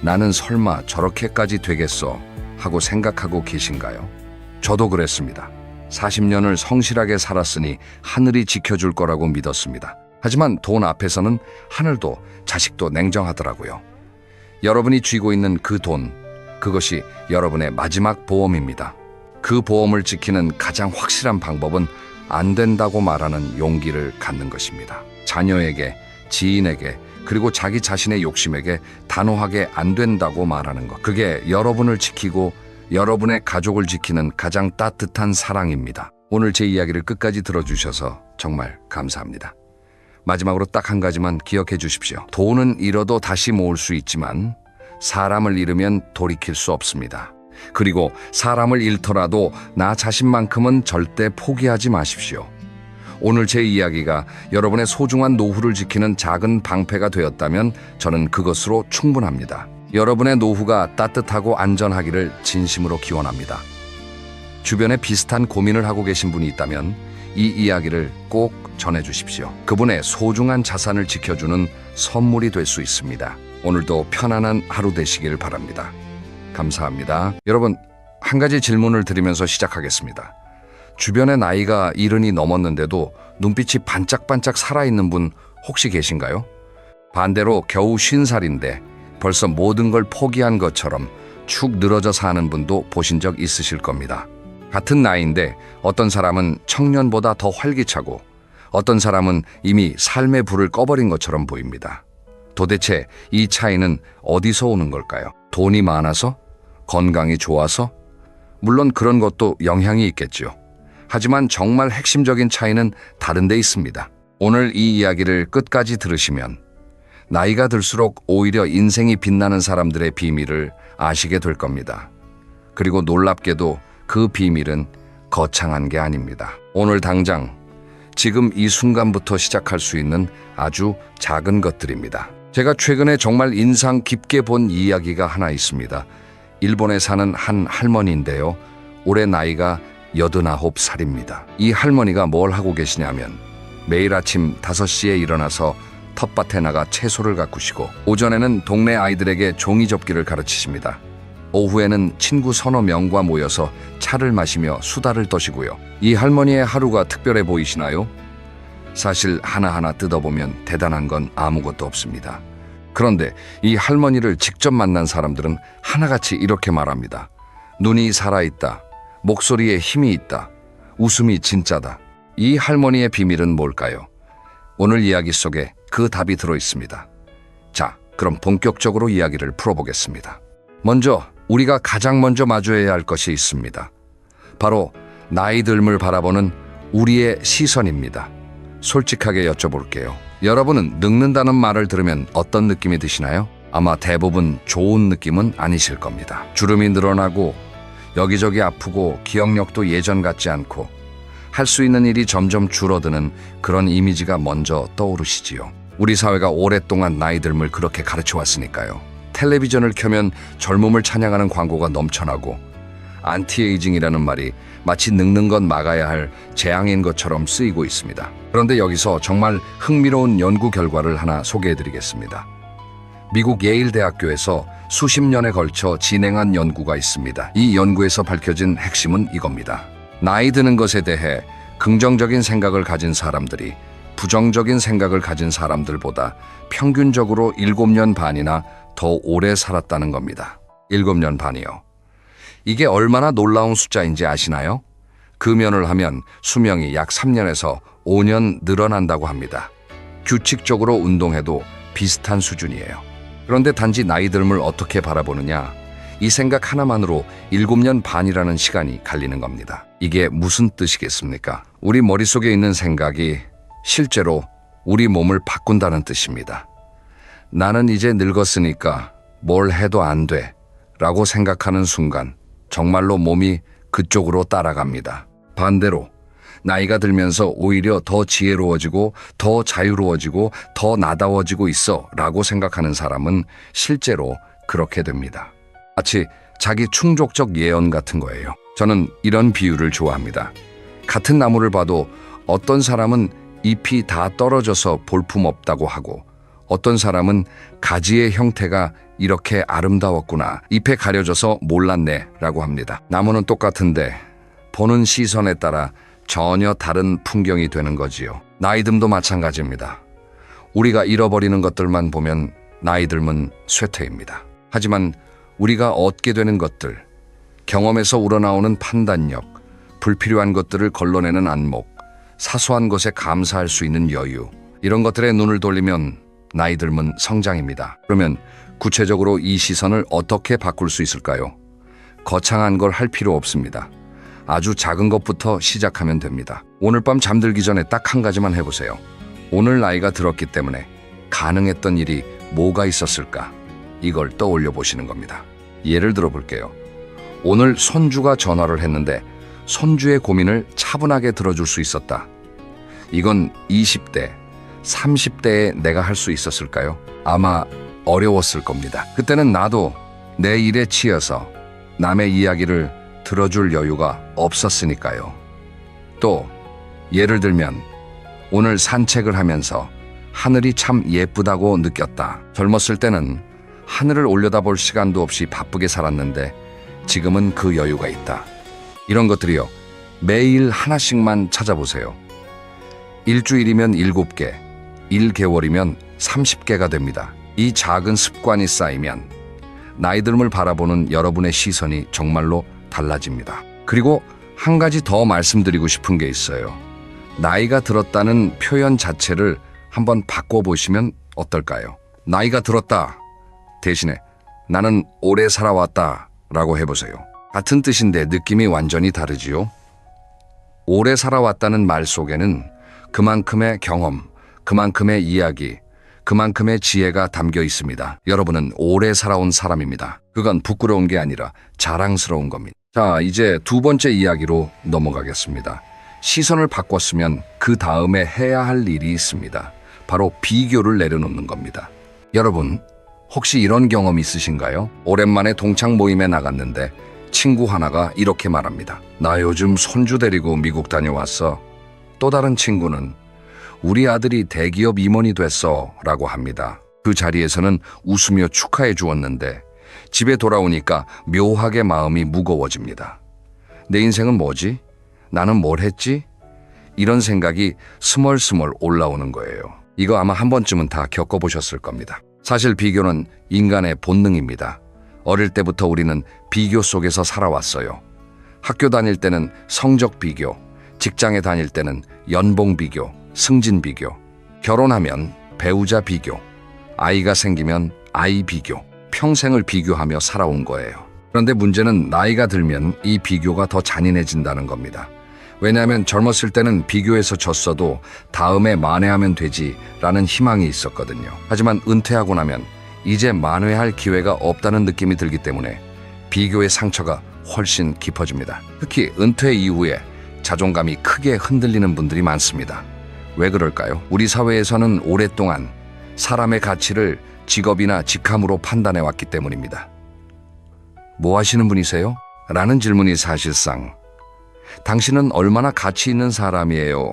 나는 설마 저렇게까지 되겠어 하고 생각하고 계신가요? 저도 그랬습니다. 40년을 성실하게 살았으니 하늘이 지켜줄 거라고 믿었습니다. 하지만 돈 앞에서는 하늘도 자식도 냉정하더라고요. 여러분이 쥐고 있는 그 돈, 그것이 여러분의 마지막 보험입니다. 그 보험을 지키는 가장 확실한 방법은 안 된다고 말하는 용기를 갖는 것입니다. 자녀에게, 지인에게, 그리고 자기 자신의 욕심에게 단호하게 안 된다고 말하는 것. 그게 여러분을 지키고 여러분의 가족을 지키는 가장 따뜻한 사랑입니다. 오늘 제 이야기를 끝까지 들어주셔서 정말 감사합니다. 마지막으로 딱 한 가지만 기억해 주십시오. 돈은 잃어도 다시 모을 수 있지만 사람을 잃으면 돌이킬 수 없습니다. 그리고 사람을 잃더라도 나 자신만큼은 절대 포기하지 마십시오. 오늘 제 이야기가 여러분의 소중한 노후를 지키는 작은 방패가 되었다면 저는 그것으로 충분합니다. 여러분의 노후가 따뜻하고 안전하기를 진심으로 기원합니다. 주변에 비슷한 고민을 하고 계신 분이 있다면 이 이야기를 꼭 전해주십시오. 그분의 소중한 자산을 지켜주는 선물이 될 수 있습니다. 오늘도 편안한 하루 되시길 바랍니다. 감사합니다. 여러분, 한 가지 질문을 드리면서 시작하겠습니다. 주변에 나이가 70이 넘었는데도 눈빛이 반짝반짝 살아있는 분 혹시 계신가요? 반대로 겨우 50살인데 벌써 모든 걸 포기한 것처럼 축 늘어져 사는 분도 보신 적 있으실 겁니다. 같은 나이인데 어떤 사람은 청년보다 더 활기차고 어떤 사람은 이미 삶의 불을 꺼버린 것처럼 보입니다. 도대체 이 차이는 어디서 오는 걸까요? 돈이 많아서? 건강이 좋아서? 물론 그런 것도 영향이 있겠죠. 하지만 정말 핵심적인 차이는 다른 데 있습니다. 오늘 이 이야기를 끝까지 들으시면 나이가 들수록 오히려 인생이 빛나는 사람들의 비밀을 아시게 될 겁니다. 그리고 놀랍게도 그 비밀은 거창한 게 아닙니다. 오늘 당장, 지금 이 순간부터 시작할 수 있는 아주 작은 것들입니다. 제가 최근에 정말 인상 깊게 본 이야기가 하나 있습니다. 일본에 사는 한 할머니인데요. 올해 나이가 89살입니다. 이 할머니가 뭘 하고 계시냐면 매일 아침 5시에 일어나서 텃밭에 나가 채소를 가꾸시고 오전에는 동네 아이들에게 종이 접기를 가르치십니다. 오후에는 친구 서너 명과 모여서 차를 마시며 수다를 떠시고요. 이 할머니의 하루가 특별해 보이시나요? 사실 하나하나 뜯어보면 대단한 건 아무것도 없습니다. 그런데 이 할머니를 직접 만난 사람들은 하나같이 이렇게 말합니다. 눈이 살아있다. 목소리에 힘이 있다. 웃음이 진짜다. 이 할머니의 비밀은 뭘까요? 오늘 이야기 속에 그 답이 들어 있습니다. 자, 그럼 본격적으로 이야기를 풀어보겠습니다. 먼저 우리가 가장 먼저 마주해야 할 것이 있습니다. 바로 나이 듦을 바라보는 우리의 시선입니다. 솔직하게 여쭤볼게요. 여러분은 늙는다는 말을 들으면 어떤 느낌이 드시나요? 아마 대부분 좋은 느낌은 아니실 겁니다. 주름이 늘어나고 여기저기 아프고 기억력도 예전 같지 않고 할 수 있는 일이 점점 줄어드는 그런 이미지가 먼저 떠오르시지요. 우리 사회가 오랫동안 나이 듦을 그렇게 가르쳐 왔으니까요. 텔레비전을 켜면 젊음을 찬양하는 광고가 넘쳐나고 안티에이징이라는 말이 마치 늙는 건 막아야 할 재앙인 것처럼 쓰이고 있습니다. 그런데 여기서 정말 흥미로운 연구 결과를 하나 소개해드리겠습니다. 미국 예일 대학교에서 수십 년에 걸쳐 진행한 연구가 있습니다. 이 연구에서 밝혀진 핵심은 이겁니다. 나이 드는 것에 대해 긍정적인 생각을 가진 사람들이 부정적인 생각을 가진 사람들보다 평균적으로 7년 반이나 더 오래 살았다는 겁니다. 7년 반이요. 이게 얼마나 놀라운 숫자인지 아시나요? 금연을 하면 수명이 약 3년에서 5년 늘어난다고 합니다. 규칙적으로 운동해도 비슷한 수준이에요. 그런데 단지 나이 듦을 어떻게 바라보느냐, 이 생각 하나만으로 7년 반이라는 시간이 갈리는 겁니다. 이게 무슨 뜻이겠습니까? 우리 머릿속에 있는 생각이 실제로 우리 몸을 바꾼다는 뜻입니다. 나는 이제 늙었으니까 뭘 해도 안 돼 라고 생각하는 순간 정말로 몸이 그쪽으로 따라갑니다. 반대로 나이가 들면서 오히려 더 지혜로워지고 더 자유로워지고 더 나다워지고 있어 라고 생각하는 사람은 실제로 그렇게 됩니다. 마치 자기 충족적 예언 같은 거예요. 저는 이런 비유를 좋아합니다. 같은 나무를 봐도 어떤 사람은 잎이 다 떨어져서 볼품없다고 하고 어떤 사람은 가지의 형태가 이렇게 아름다웠구나, 잎에 가려져서 몰랐네 라고 합니다. 나무는 똑같은데 보는 시선에 따라 전혀 다른 풍경이 되는 거지요. 나이 듦도 마찬가지입니다. 우리가 잃어버리는 것들만 보면 나이 듦은 쇠퇴입니다. 하지만 우리가 얻게 되는 것들, 경험에서 우러나오는 판단력, 불필요한 것들을 걸러내는 안목, 사소한 것에 감사할 수 있는 여유, 이런 것들에 눈을 돌리면 나이 듦은 성장입니다. 그러면 구체적으로 이 시선을 어떻게 바꿀 수 있을까요? 거창한 걸 할 필요 없습니다. 아주 작은 것부터 시작하면 됩니다. 오늘 밤 잠들기 전에 딱 한 가지만 해보세요. 오늘 나이가 들었기 때문에 가능했던 일이 뭐가 있었을까? 이걸 떠올려 보시는 겁니다. 예를 들어 볼게요. 오늘 손주가 전화를 했는데 손주의 고민을 차분하게 들어줄 수 있었다. 이건 20대, 30대에 내가 할 수 있었을까요? 아마 어려웠을 겁니다. 그때는 나도 내 일에 치여서 남의 이야기를 들어줄 여유가 없었으니까요. 또 예를 들면 오늘 산책을 하면서 하늘이 참 예쁘다고 느꼈다. 젊었을 때는 하늘을 올려다볼 시간도 없이 바쁘게 살았는데 지금은 그 여유가 있다. 이런 것들이요. 매일 하나씩만 찾아보세요. 일주일이면 7개, 1개월이면 30개가 됩니다. 이 작은 습관이 쌓이면 나이 듦을 바라보는 여러분의 시선이 정말로 달라집니다. 그리고 한 가지 더 말씀드리고 싶은 게 있어요. 나이가 들었다는 표현 자체를 한번 바꿔보시면 어떨까요? 나이가 들었다 대신에 나는 오래 살아왔다 라고 해보세요. 같은 뜻인데 느낌이 완전히 다르지요? 오래 살아왔다는 말 속에는 그만큼의 경험, 그만큼의 이야기, 그만큼의 지혜가 담겨 있습니다. 여러분은 오래 살아온 사람입니다. 그건 부끄러운 게 아니라 자랑스러운 겁니다. 자, 이제 두 번째 이야기로 넘어가겠습니다. 시선을 바꿨으면 그 다음에 해야 할 일이 있습니다. 바로 비교를 내려놓는 겁니다. 여러분, 혹시 이런 경험 있으신가요? 오랜만에 동창 모임에 나갔는데 친구 하나가 이렇게 말합니다. 나 요즘 손주 데리고 미국 다녀왔어. 또 다른 친구는 우리 아들이 대기업 임원이 됐어 라고 합니다. 그 자리에서는 웃으며 축하해 주었는데 집에 돌아오니까 묘하게 마음이 무거워집니다. 내 인생은 뭐지? 나는 뭘 했지? 이런 생각이 스멀스멀 올라오는 거예요. 이거 아마 한 번쯤은 다 겪어보셨을 겁니다. 사실 비교는 인간의 본능입니다. 어릴 때부터 우리는 비교 속에서 살아왔어요. 학교 다닐 때는 성적 비교, 직장에 다닐 때는 연봉 비교, 승진 비교, 결혼하면 배우자 비교, 아이가 생기면 아이 비교, 평생을 비교하며 살아온 거예요. 그런데 문제는 나이가 들면 이 비교가 더 잔인해진다는 겁니다. 왜냐하면 젊었을 때는 비교해서 졌어도 다음에 만회하면 되지라는 희망이 있었거든요. 하지만 은퇴하고 나면 이제 만회할 기회가 없다는 느낌이 들기 때문에 비교의 상처가 훨씬 깊어집니다. 특히 은퇴 이후에 자존감이 크게 흔들리는 분들이 많습니다. 왜 그럴까요? 우리 사회에서는 오랫동안 사람의 가치를 직업이나 직함으로 판단해 왔기 때문입니다. 뭐 하시는 분이세요? 라는 질문이 사실상 당신은 얼마나 가치 있는 사람이에요?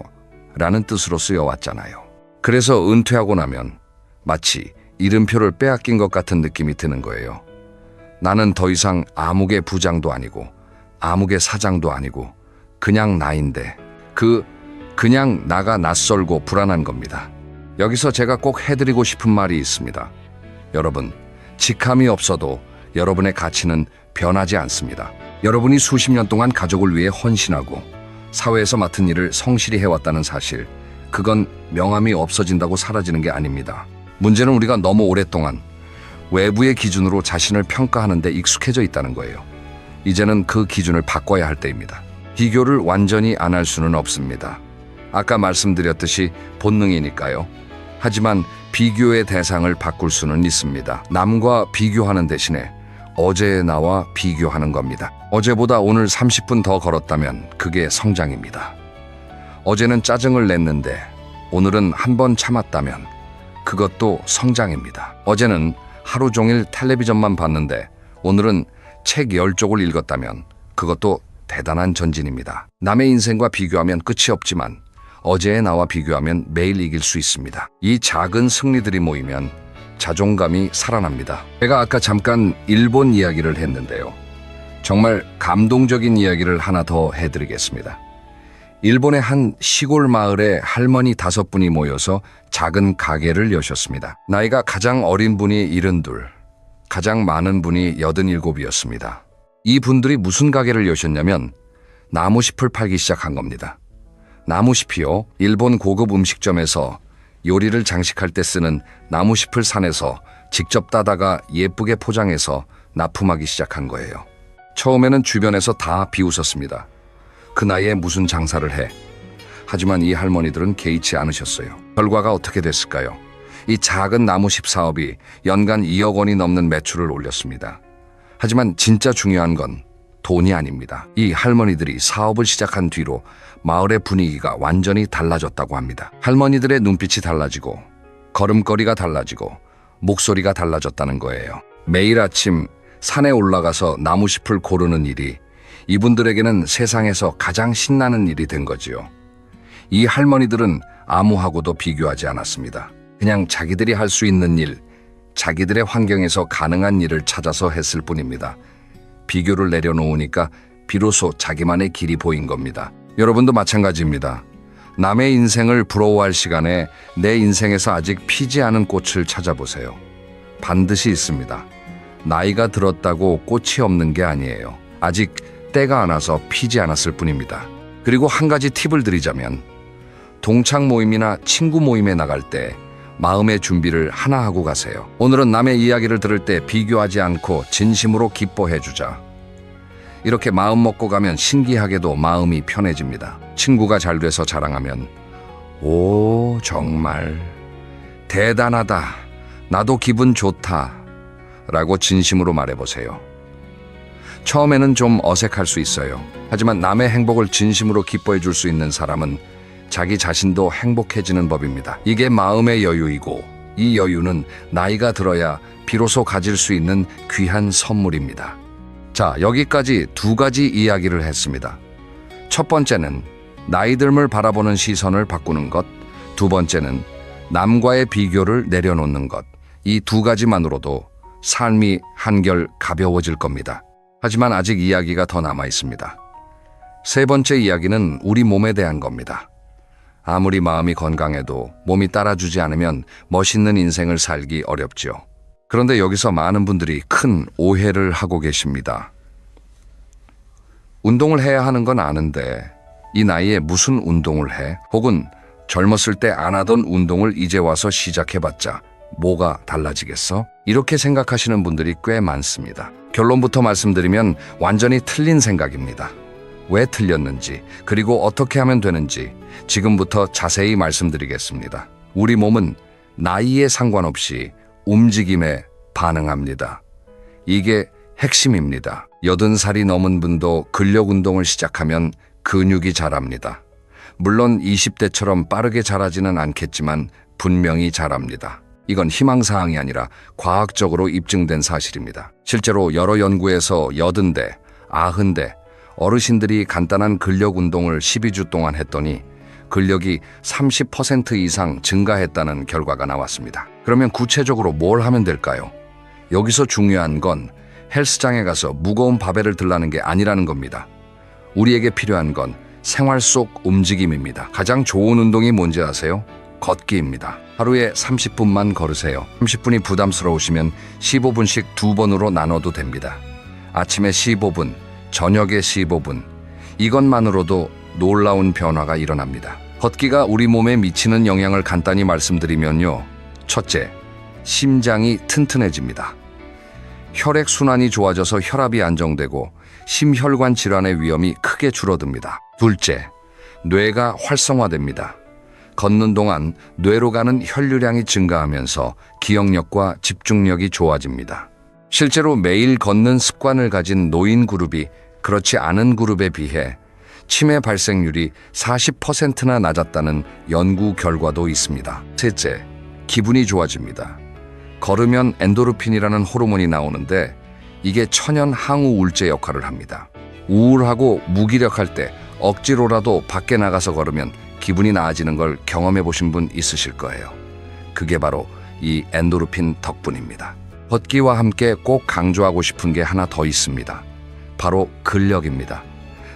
라는 뜻으로 쓰여왔잖아요. 그래서 은퇴하고 나면 마치 이름표를 빼앗긴 것 같은 느낌이 드는 거예요. 나는 더 이상 아무개 부장도 아니고 아무개 사장도 아니고 그냥 나인데 그냥 나가 낯설고 불안한 겁니다. 여기서 제가 꼭 해드리고 싶은 말이 있습니다. 여러분, 직함이 없어도 여러분의 가치는 변하지 않습니다. 여러분이 수십 년 동안 가족을 위해 헌신하고 사회에서 맡은 일을 성실히 해왔다는 사실, 그건 명함이 없어진다고 사라지는 게 아닙니다. 문제는 우리가 너무 오랫동안 외부의 기준으로 자신을 평가하는 데 익숙해져 있다는 거예요. 이제는 그 기준을 바꿔야 할 때입니다. 비교를 완전히 안 할 수는 없습니다. 아까 말씀드렸듯이 본능이니까요. 하지만 비교의 대상을 바꿀 수는 있습니다. 남과 비교하는 대신에 어제의 나와 비교하는 겁니다. 어제보다 오늘 30분 더 걸었다면 그게 성장입니다. 어제는 짜증을 냈는데 오늘은 한 번 참았다면 그것도 성장입니다. 어제는 하루 종일 텔레비전만 봤는데 오늘은 책 10쪽을 읽었다면 그것도 대단한 전진입니다. 남의 인생과 비교하면 끝이 없지만 어제의 나와 비교하면 매일 이길 수 있습니다. 이 작은 승리들이 모이면 자존감이 살아납니다. 제가 아까 잠깐 일본 이야기를 했는데요. 정말 감동적인 이야기를 하나 더 해드리겠습니다. 일본의 한 시골 마을에 할머니 5분이 모여서 작은 가게를 여셨습니다. 나이가 가장 어린 분이 72, 가장 많은 분이 87이었습니다. 이 분들이 무슨 가게를 여셨냐면 나무숲을 팔기 시작한 겁니다. 나무숲이요, 일본 고급 음식점에서 요리를 장식할 때 쓰는 나무숲을 산에서 직접 따다가 예쁘게 포장해서 납품하기 시작한 거예요. 처음에는 주변에서 다 비웃었습니다. 그 나이에 무슨 장사를 해? 하지만 이 할머니들은 개의치 않으셨어요. 결과가 어떻게 됐을까요? 이 작은 나무숲 사업이 연간 2억 원이 넘는 매출을 올렸습니다. 하지만 진짜 중요한 건 돈이 아닙니다. 이 할머니들이 사업을 시작한 뒤로 마을의 분위기가 완전히 달라졌다고 합니다. 할머니들의 눈빛이 달라지고 걸음걸이가 달라지고 목소리가 달라졌다는 거예요. 매일 아침 산에 올라가서 나무숲을 고르는 일이 이분들에게는 세상에서 가장 신나는 일이 된 거지요. 이 할머니들은 아무하고도 비교하지 않았습니다. 그냥 자기들이 할 수 있는 일, 자기들의 환경에서 가능한 일을 찾아서 했을 뿐입니다. 비교를 내려놓으니까 비로소 자기만의 길이 보인 겁니다. 여러분도 마찬가지입니다. 남의 인생을 부러워할 시간에 내 인생에서 아직 피지 않은 꽃을 찾아보세요. 반드시 있습니다. 나이가 들었다고 꽃이 없는 게 아니에요. 아직 때가 안 와서 피지 않았을 뿐입니다. 그리고 한 가지 팁을 드리자면 동창 모임이나 친구 모임에 나갈 때 마음의 준비를 하나 하고 가세요. 오늘은 남의 이야기를 들을 때 비교하지 않고 진심으로 기뻐해주자. 이렇게 마음 먹고 가면 신기하게도 마음이 편해집니다. 친구가 잘 돼서 자랑하면 오 정말 대단하다. 나도 기분 좋다. 라고 진심으로 말해보세요. 처음에는 좀 어색할 수 있어요. 하지만 남의 행복을 진심으로 기뻐해 줄 수 있는 사람은 자기 자신도 행복해지는 법입니다. 이게 마음의 여유이고 이 여유는 나이가 들어야 비로소 가질 수 있는 귀한 선물입니다. 자, 여기까지 두 가지 이야기를 했습니다. 첫 번째는 나이 듦을 바라보는 시선을 바꾸는 것, 두 번째는 남과의 비교를 내려놓는 것. 이 두 가지만으로도 삶이 한결 가벼워질 겁니다. 하지만 아직 이야기가 더 남아 있습니다. 세 번째 이야기는 우리 몸에 대한 겁니다. 아무리 마음이 건강해도 몸이 따라주지 않으면 멋있는 인생을 살기 어렵죠. 그런데 여기서 많은 분들이 큰 오해를 하고 계십니다. 운동을 해야 하는 건 아는데 이 나이에 무슨 운동을 해? 혹은 젊었을 때 안 하던 운동을 이제 와서 시작해봤자 뭐가 달라지겠어? 이렇게 생각하시는 분들이 꽤 많습니다. 결론부터 말씀드리면 완전히 틀린 생각입니다. 왜 틀렸는지, 그리고 어떻게 하면 되는지 지금부터 자세히 말씀드리겠습니다. 우리 몸은 나이에 상관없이 움직임에 반응합니다. 이게 핵심입니다. 80살이 넘은 분도 근력 운동을 시작하면 근육이 자랍니다. 물론 20대처럼 빠르게 자라지는 않겠지만 분명히 자랍니다. 이건 희망사항이 아니라 과학적으로 입증된 사실입니다. 실제로 여러 연구에서 80대, 90대 어르신들이 간단한 근력 운동을 12주 동안 했더니 근력이 30% 이상 증가했다는 결과가 나왔습니다. 그러면 구체적으로 뭘 하면 될까요? 여기서 중요한 건 헬스장에 가서 무거운 바벨을 들라는 게 아니라는 겁니다. 우리에게 필요한 건 생활 속 움직임입니다. 가장 좋은 운동이 뭔지 아세요? 걷기입니다. 하루에 30분만 걸으세요. 30분이 부담스러우시면 15분씩 2번으로 나눠도 됩니다. 아침에 15분, 저녁에 15분. 이것만으로도 놀라운 변화가 일어납니다. 걷기가 우리 몸에 미치는 영향을 간단히 말씀드리면요. 첫째, 심장이 튼튼해집니다. 혈액순환이 좋아져서 혈압이 안정되고 심혈관 질환의 위험이 크게 줄어듭니다. 둘째, 뇌가 활성화됩니다. 걷는 동안 뇌로 가는 혈류량이 증가하면서 기억력과 집중력이 좋아집니다. 실제로 매일 걷는 습관을 가진 노인 그룹이 그렇지 않은 그룹에 비해 치매 발생률이 40%나 낮았다는 연구 결과도 있습니다. 셋째, 기분이 좋아집니다. 걸으면 엔도르핀이라는 호르몬이 나오는데 이게 천연 항우울제 역할을 합니다. 우울하고 무기력할 때 억지로라도 밖에 나가서 걸으면 기분이 나아지는 걸 경험해 보신 분 있으실 거예요. 그게 바로 이 엔도르핀 덕분입니다. 걷기와 함께 꼭 강조하고 싶은 게 하나 더 있습니다. 바로 근력입니다.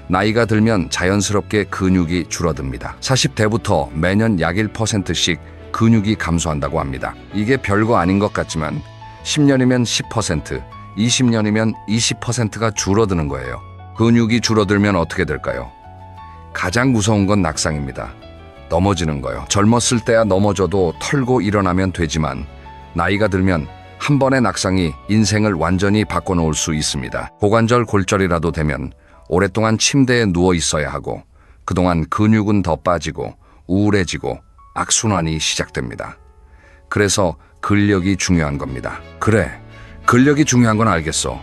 나이가 들면 자연스럽게 근육이 줄어듭니다. 40대부터 매년 약 1%씩 근육이 감소한다고 합니다. 이게 별거 아닌 것 같지만 10년이면 10%, 20년이면 20%가 줄어드는 거예요. 근육이 줄어들면 어떻게 될까요? 가장 무서운 건 낙상입니다. 넘어지는 거요. 젊었을 때야 넘어져도 털고 일어나면 되지만 나이가 들면 한 번의 낙상이 인생을 완전히 바꿔놓을 수 있습니다. 고관절 골절이라도 되면 오랫동안 침대에 누워 있어야 하고 그동안 근육은 더 빠지고 우울해지고 악순환이 시작됩니다. 그래서 근력이 중요한 겁니다. 그래, 근력이 중요한 건 알겠어.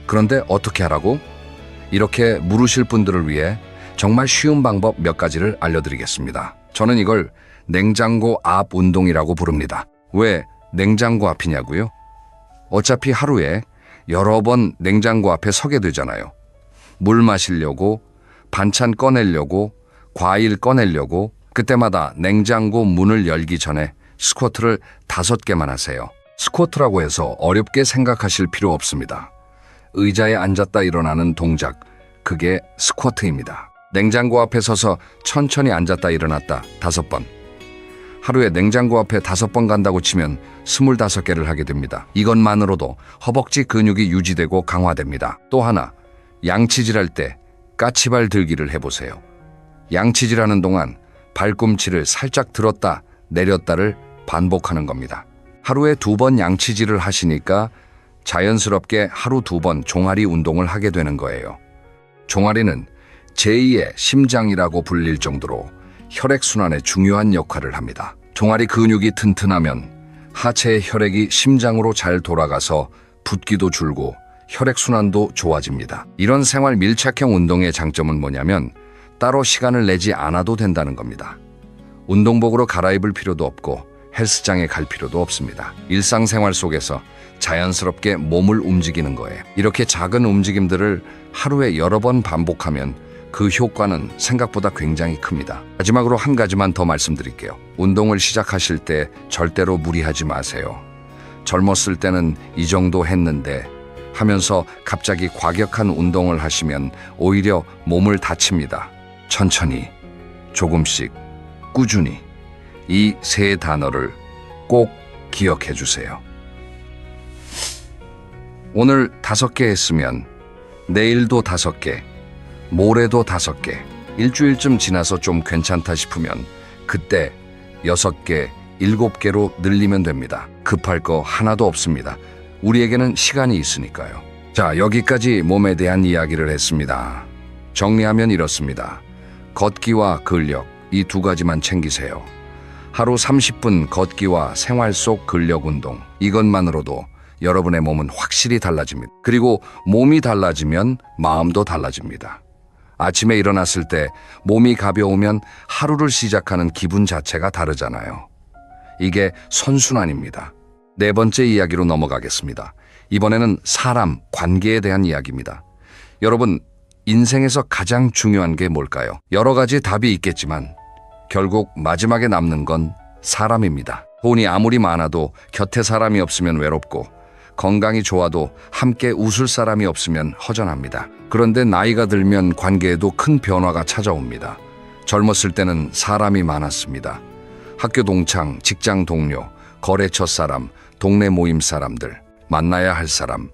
그런데 어떻게 하라고? 이렇게 물으실 분들을 위해 정말 쉬운 방법 몇 가지를 알려드리겠습니다. 저는 이걸 냉장고 앞 운동이라고 부릅니다. 왜 냉장고 앞이냐고요? 어차피 하루에 여러 번 냉장고 앞에 서게 되잖아요. 물 마시려고, 반찬 꺼내려고, 과일 꺼내려고. 그때마다 냉장고 문을 열기 전에 스쿼트를 5개만 하세요. 스쿼트라고 해서 어렵게 생각하실 필요 없습니다. 의자에 앉았다 일어나는 동작, 그게 스쿼트입니다. 냉장고 앞에 서서 천천히 앉았다 일어났다 5번. 하루에 냉장고 앞에 5번 간다고 치면 25개를 하게 됩니다. 이것만으로도 허벅지 근육이 유지되고 강화됩니다. 또 하나, 양치질할 때 까치발 들기를 해보세요. 양치질하는 동안 발꿈치를 살짝 들었다 내렸다를 반복하는 겁니다. 하루에 2번 양치질을 하시니까 자연스럽게 하루 2번 종아리 운동을 하게 되는 거예요. 종아리는 제2의 심장이라고 불릴 정도로 혈액순환에 중요한 역할을 합니다. 종아리 근육이 튼튼하면 하체의 혈액이 심장으로 잘 돌아가서 붓기도 줄고 혈액순환도 좋아집니다. 이런 생활 밀착형 운동의 장점은 뭐냐면 따로 시간을 내지 않아도 된다는 겁니다. 운동복으로 갈아입을 필요도 없고 헬스장에 갈 필요도 없습니다. 일상생활 속에서 자연스럽게 몸을 움직이는 거예요. 이렇게 작은 움직임들을 하루에 여러 번 반복하면 그 효과는 생각보다 굉장히 큽니다. 마지막으로 한 가지만 더 말씀드릴게요. 운동을 시작하실 때 절대로 무리하지 마세요. 젊었을 때는 이 정도 했는데 하면서 갑자기 과격한 운동을 하시면 오히려 몸을 다칩니다. 천천히, 조금씩, 꾸준히 이 세 단어를 꼭 기억해 주세요. 오늘 5개 했으면 내일도 5개, 모레도 5개, 일주일쯤 지나서 좀 괜찮다 싶으면 그때 6개, 7개로 늘리면 됩니다. 급할 거 하나도 없습니다. 우리에게는 시간이 있으니까요. 자, 여기까지 몸에 대한 이야기를 했습니다. 정리하면 이렇습니다. 걷기와 근력, 이 2가지만 챙기세요. 하루 30분 걷기와 생활 속 근력 운동, 이것만으로도 여러분의 몸은 확실히 달라집니다. 그리고 몸이 달라지면 마음도 달라집니다. 아침에 일어났을 때 몸이 가벼우면 하루를 시작하는 기분 자체가 다르잖아요. 이게 선순환입니다. 4번째 이야기로 넘어가겠습니다. 이번에는 사람, 관계에 대한 이야기입니다. 여러분, 인생에서 가장 중요한 게 뭘까요? 여러 가지 답이 있겠지만 결국 마지막에 남는 건 사람입니다. 돈이 아무리 많아도 곁에 사람이 없으면 외롭고 건강이 좋아도 함께 웃을 사람이 없으면 허전합니다. 그런데 나이가 들면 관계에도 큰 변화가 찾아옵니다. 젊었을 때는 사람이 많았습니다. 학교 동창, 직장 동료, 거래처 사람, 동네 모임 사람들, 만나야 할 사람,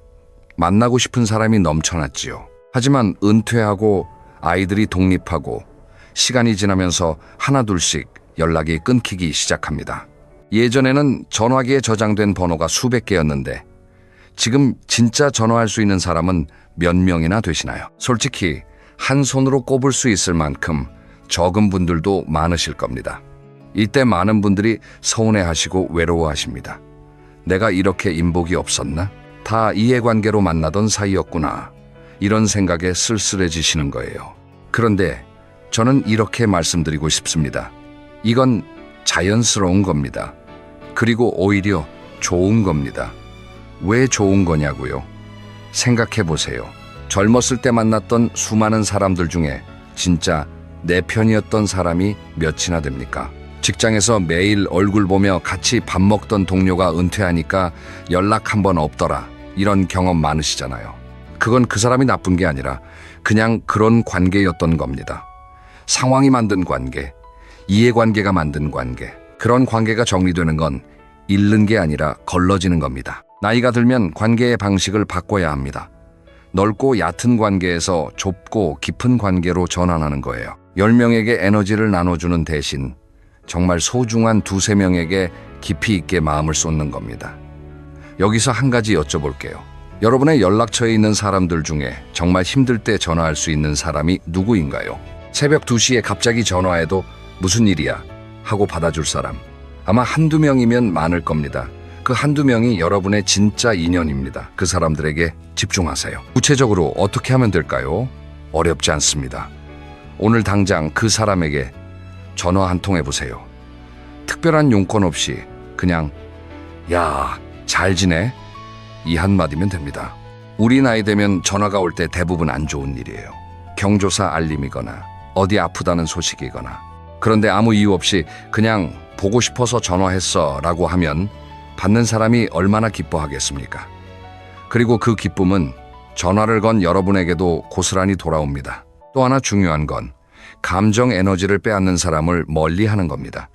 만나고 싶은 사람이 넘쳐났지요. 하지만 은퇴하고 아이들이 독립하고 시간이 지나면서 하나둘씩 연락이 끊기기 시작합니다. 예전에는 전화기에 저장된 번호가 수백 개였는데 지금 진짜 전화할 수 있는 사람은 몇 명이나 되시나요? 솔직히 한 손으로 꼽을 수 있을 만큼 적은 분들도 많으실 겁니다. 이때 많은 분들이 서운해하시고 외로워하십니다. 내가 이렇게 인복이 없었나? 다 이해관계로 만나던 사이였구나. 이런 생각에 쓸쓸해지시는 거예요. 그런데 저는 이렇게 말씀드리고 싶습니다. 이건 자연스러운 겁니다. 그리고 오히려 좋은 겁니다. 왜 좋은 거냐고요? 생각해 보세요. 젊었을 때 만났던 수많은 사람들 중에 진짜 내 편이었던 사람이 몇이나 됩니까? 직장에서 매일 얼굴 보며 같이 밥 먹던 동료가 은퇴하니까 연락 한번 없더라. 이런 경험 많으시잖아요. 그건 그 사람이 나쁜 게 아니라 그냥 그런 관계였던 겁니다. 상황이 만든 관계, 이해관계가 만든 관계, 그런 관계가 정리되는 건 잃는 게 아니라 걸러지는 겁니다. 나이가 들면 관계의 방식을 바꿔야 합니다. 넓고 얕은 관계에서 좁고 깊은 관계로 전환하는 거예요. 10명에게 에너지를 나눠주는 대신 정말 소중한 2-3명에게 깊이 있게 마음을 쏟는 겁니다. 여기서 한 가지 여쭤볼게요. 여러분의 연락처에 있는 사람들 중에 정말 힘들 때 전화할 수 있는 사람이 누구인가요? 새벽 2시에 갑자기 전화해도 무슨 일이야? 하고 받아줄 사람. 아마 1-2명이면 많을 겁니다. 그 1-2명이 여러분의 진짜 인연입니다. 그 사람들에게 집중하세요. 구체적으로 어떻게 하면 될까요? 어렵지 않습니다. 오늘 당장 그 사람에게 전화 한 통 해보세요. 특별한 용건 없이 그냥 야, 잘 지내? 이 한마디면 됩니다. 우리 나이 되면 전화가 올 때 대부분 안 좋은 일이에요. 경조사 알림이거나 어디 아프다는 소식이거나. 그런데 아무 이유 없이 그냥 보고 싶어서 전화했어 라고 하면 받는 사람이 얼마나 기뻐하겠습니까? 그리고 그 기쁨은 전화를 건 여러분에게도 고스란히 돌아옵니다. 또 하나 중요한 건 감정 에너지를 빼앗는 사람을 멀리하는 겁니다.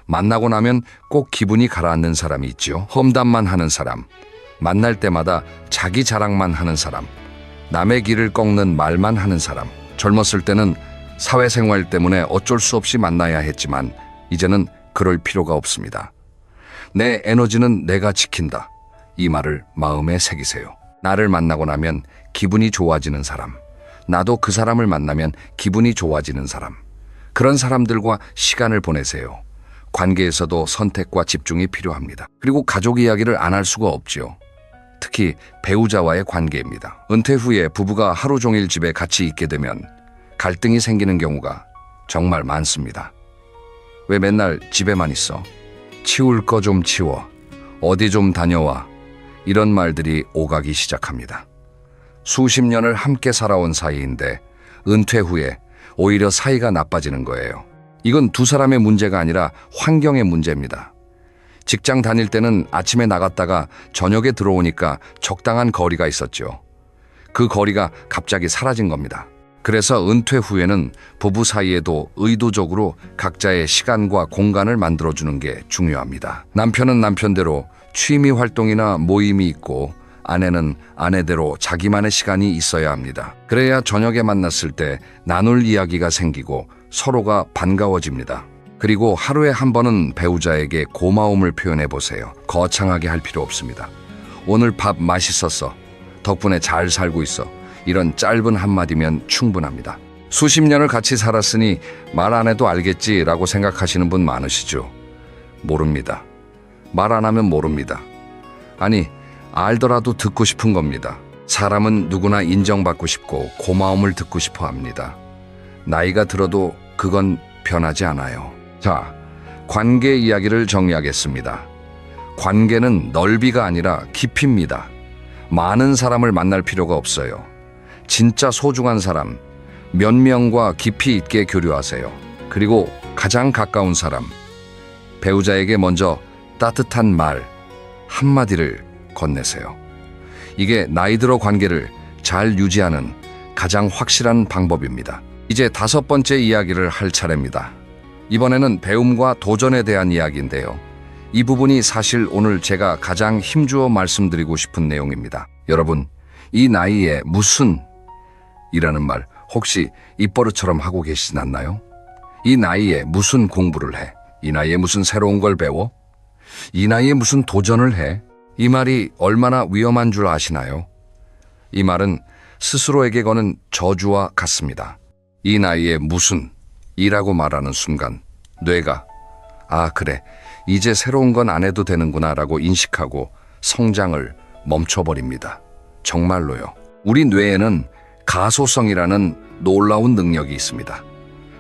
만나고 나면 꼭 기분이 가라앉는 사람이 있죠. 험담만 하는 사람, 만날 때마다 자기 자랑만 하는 사람, 남의 길을 꺾는 말만 하는 사람. 젊었을 때는 사회생활 때문에 어쩔 수 없이 만나야 했지만 이제는 그럴 필요가 없습니다. 내 에너지는 내가 지킨다. 이 말을 마음에 새기세요. 나를 만나고 나면 기분이 좋아지는 사람, 나도 그 사람을 만나면 기분이 좋아지는 사람, 그런 사람들과 시간을 보내세요. 관계에서도 선택과 집중이 필요합니다. 그리고 가족 이야기를 안 할 수가 없지요. 특히 배우자와의 관계입니다. 은퇴 후에 부부가 하루 종일 집에 같이 있게 되면 갈등이 생기는 경우가 정말 많습니다. 왜 맨날 집에만 있어? 치울 거 좀 치워. 어디 좀 다녀와. 이런 말들이 오가기 시작합니다. 수십 년을 함께 살아온 사이인데 은퇴 후에 오히려 사이가 나빠지는 거예요. 이건 두 사람의 문제가 아니라 환경의 문제입니다. 직장 다닐 때는 아침에 나갔다가 저녁에 들어오니까 적당한 거리가 있었죠. 그 거리가 갑자기 사라진 겁니다. 그래서 은퇴 후에는 부부 사이에도 의도적으로 각자의 시간과 공간을 만들어주는 게 중요합니다. 남편은 남편대로 취미 활동이나 모임이 있고 아내는 아내대로 자기만의 시간이 있어야 합니다. 그래야 저녁에 만났을 때 나눌 이야기가 생기고 서로가 반가워집니다. 그리고 하루에 한 번은 배우자에게 고마움을 표현해 보세요. 거창하게 할 필요 없습니다. 오늘 밥 맛있었어. 덕분에 잘 살고 있어. 이런 짧은 한마디면 충분합니다. 수십 년을 같이 살았으니 말 안 해도 알겠지라고 생각하시는 분 많으시죠? 모릅니다. 말 안 하면 모릅니다. 아니, 알더라도 듣고 싶은 겁니다. 사람은 누구나 인정받고 싶고 고마움을 듣고 싶어 합니다. 나이가 들어도 그건 변하지 않아요. 자, 관계 이야기를 정리하겠습니다. 관계는 넓이가 아니라 깊이입니다. 많은 사람을 만날 필요가 없어요. 진짜 소중한 사람, 몇 명과 깊이 있게 교류하세요. 그리고 가장 가까운 사람, 배우자에게 먼저 따뜻한 말 한마디를 건네세요. 이게 나이 들어 관계를 잘 유지하는 가장 확실한 방법입니다. 이제 5번째 이야기를 할 차례입니다. 이번에는 배움과 도전에 대한 이야기인데요. 이 부분이 사실 오늘 제가 가장 힘주어 말씀드리고 싶은 내용입니다. 여러분, 이 나이에 무슨 이라는 말 혹시 입버릇처럼 하고 계시진 않나요? 이 나이에 무슨 공부를 해? 이 나이에 무슨 새로운 걸 배워? 이 나이에 무슨 도전을 해? 이 말이 얼마나 위험한 줄 아시나요? 이 말은 스스로에게 거는 저주와 같습니다. 이 나이에 무슨 이라고 말하는 순간 뇌가 아 그래 이제 새로운 건 안 해도 되는구나 라고 인식하고 성장을 멈춰버립니다. 정말로요. 우리 뇌에는 가소성이라는 놀라운 능력이 있습니다.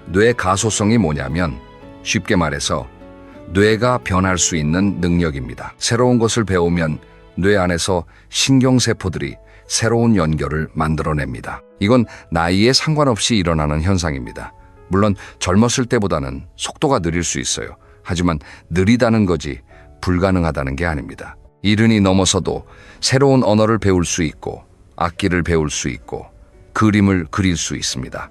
뇌 가소성이 뭐냐면 쉽게 말해서 뇌가 변할 수 있는 능력입니다. 새로운 것을 배우면 뇌 안에서 신경세포들이 새로운 연결을 만들어냅니다. 이건 나이에 상관없이 일어나는 현상입니다. 물론 젊었을 때보다는 속도가 느릴 수 있어요. 하지만 느리다는 거지 불가능하다는 게 아닙니다. 70이 넘어서도 새로운 언어를 배울 수 있고 악기를 배울 수 있고 그림을 그릴 수 있습니다.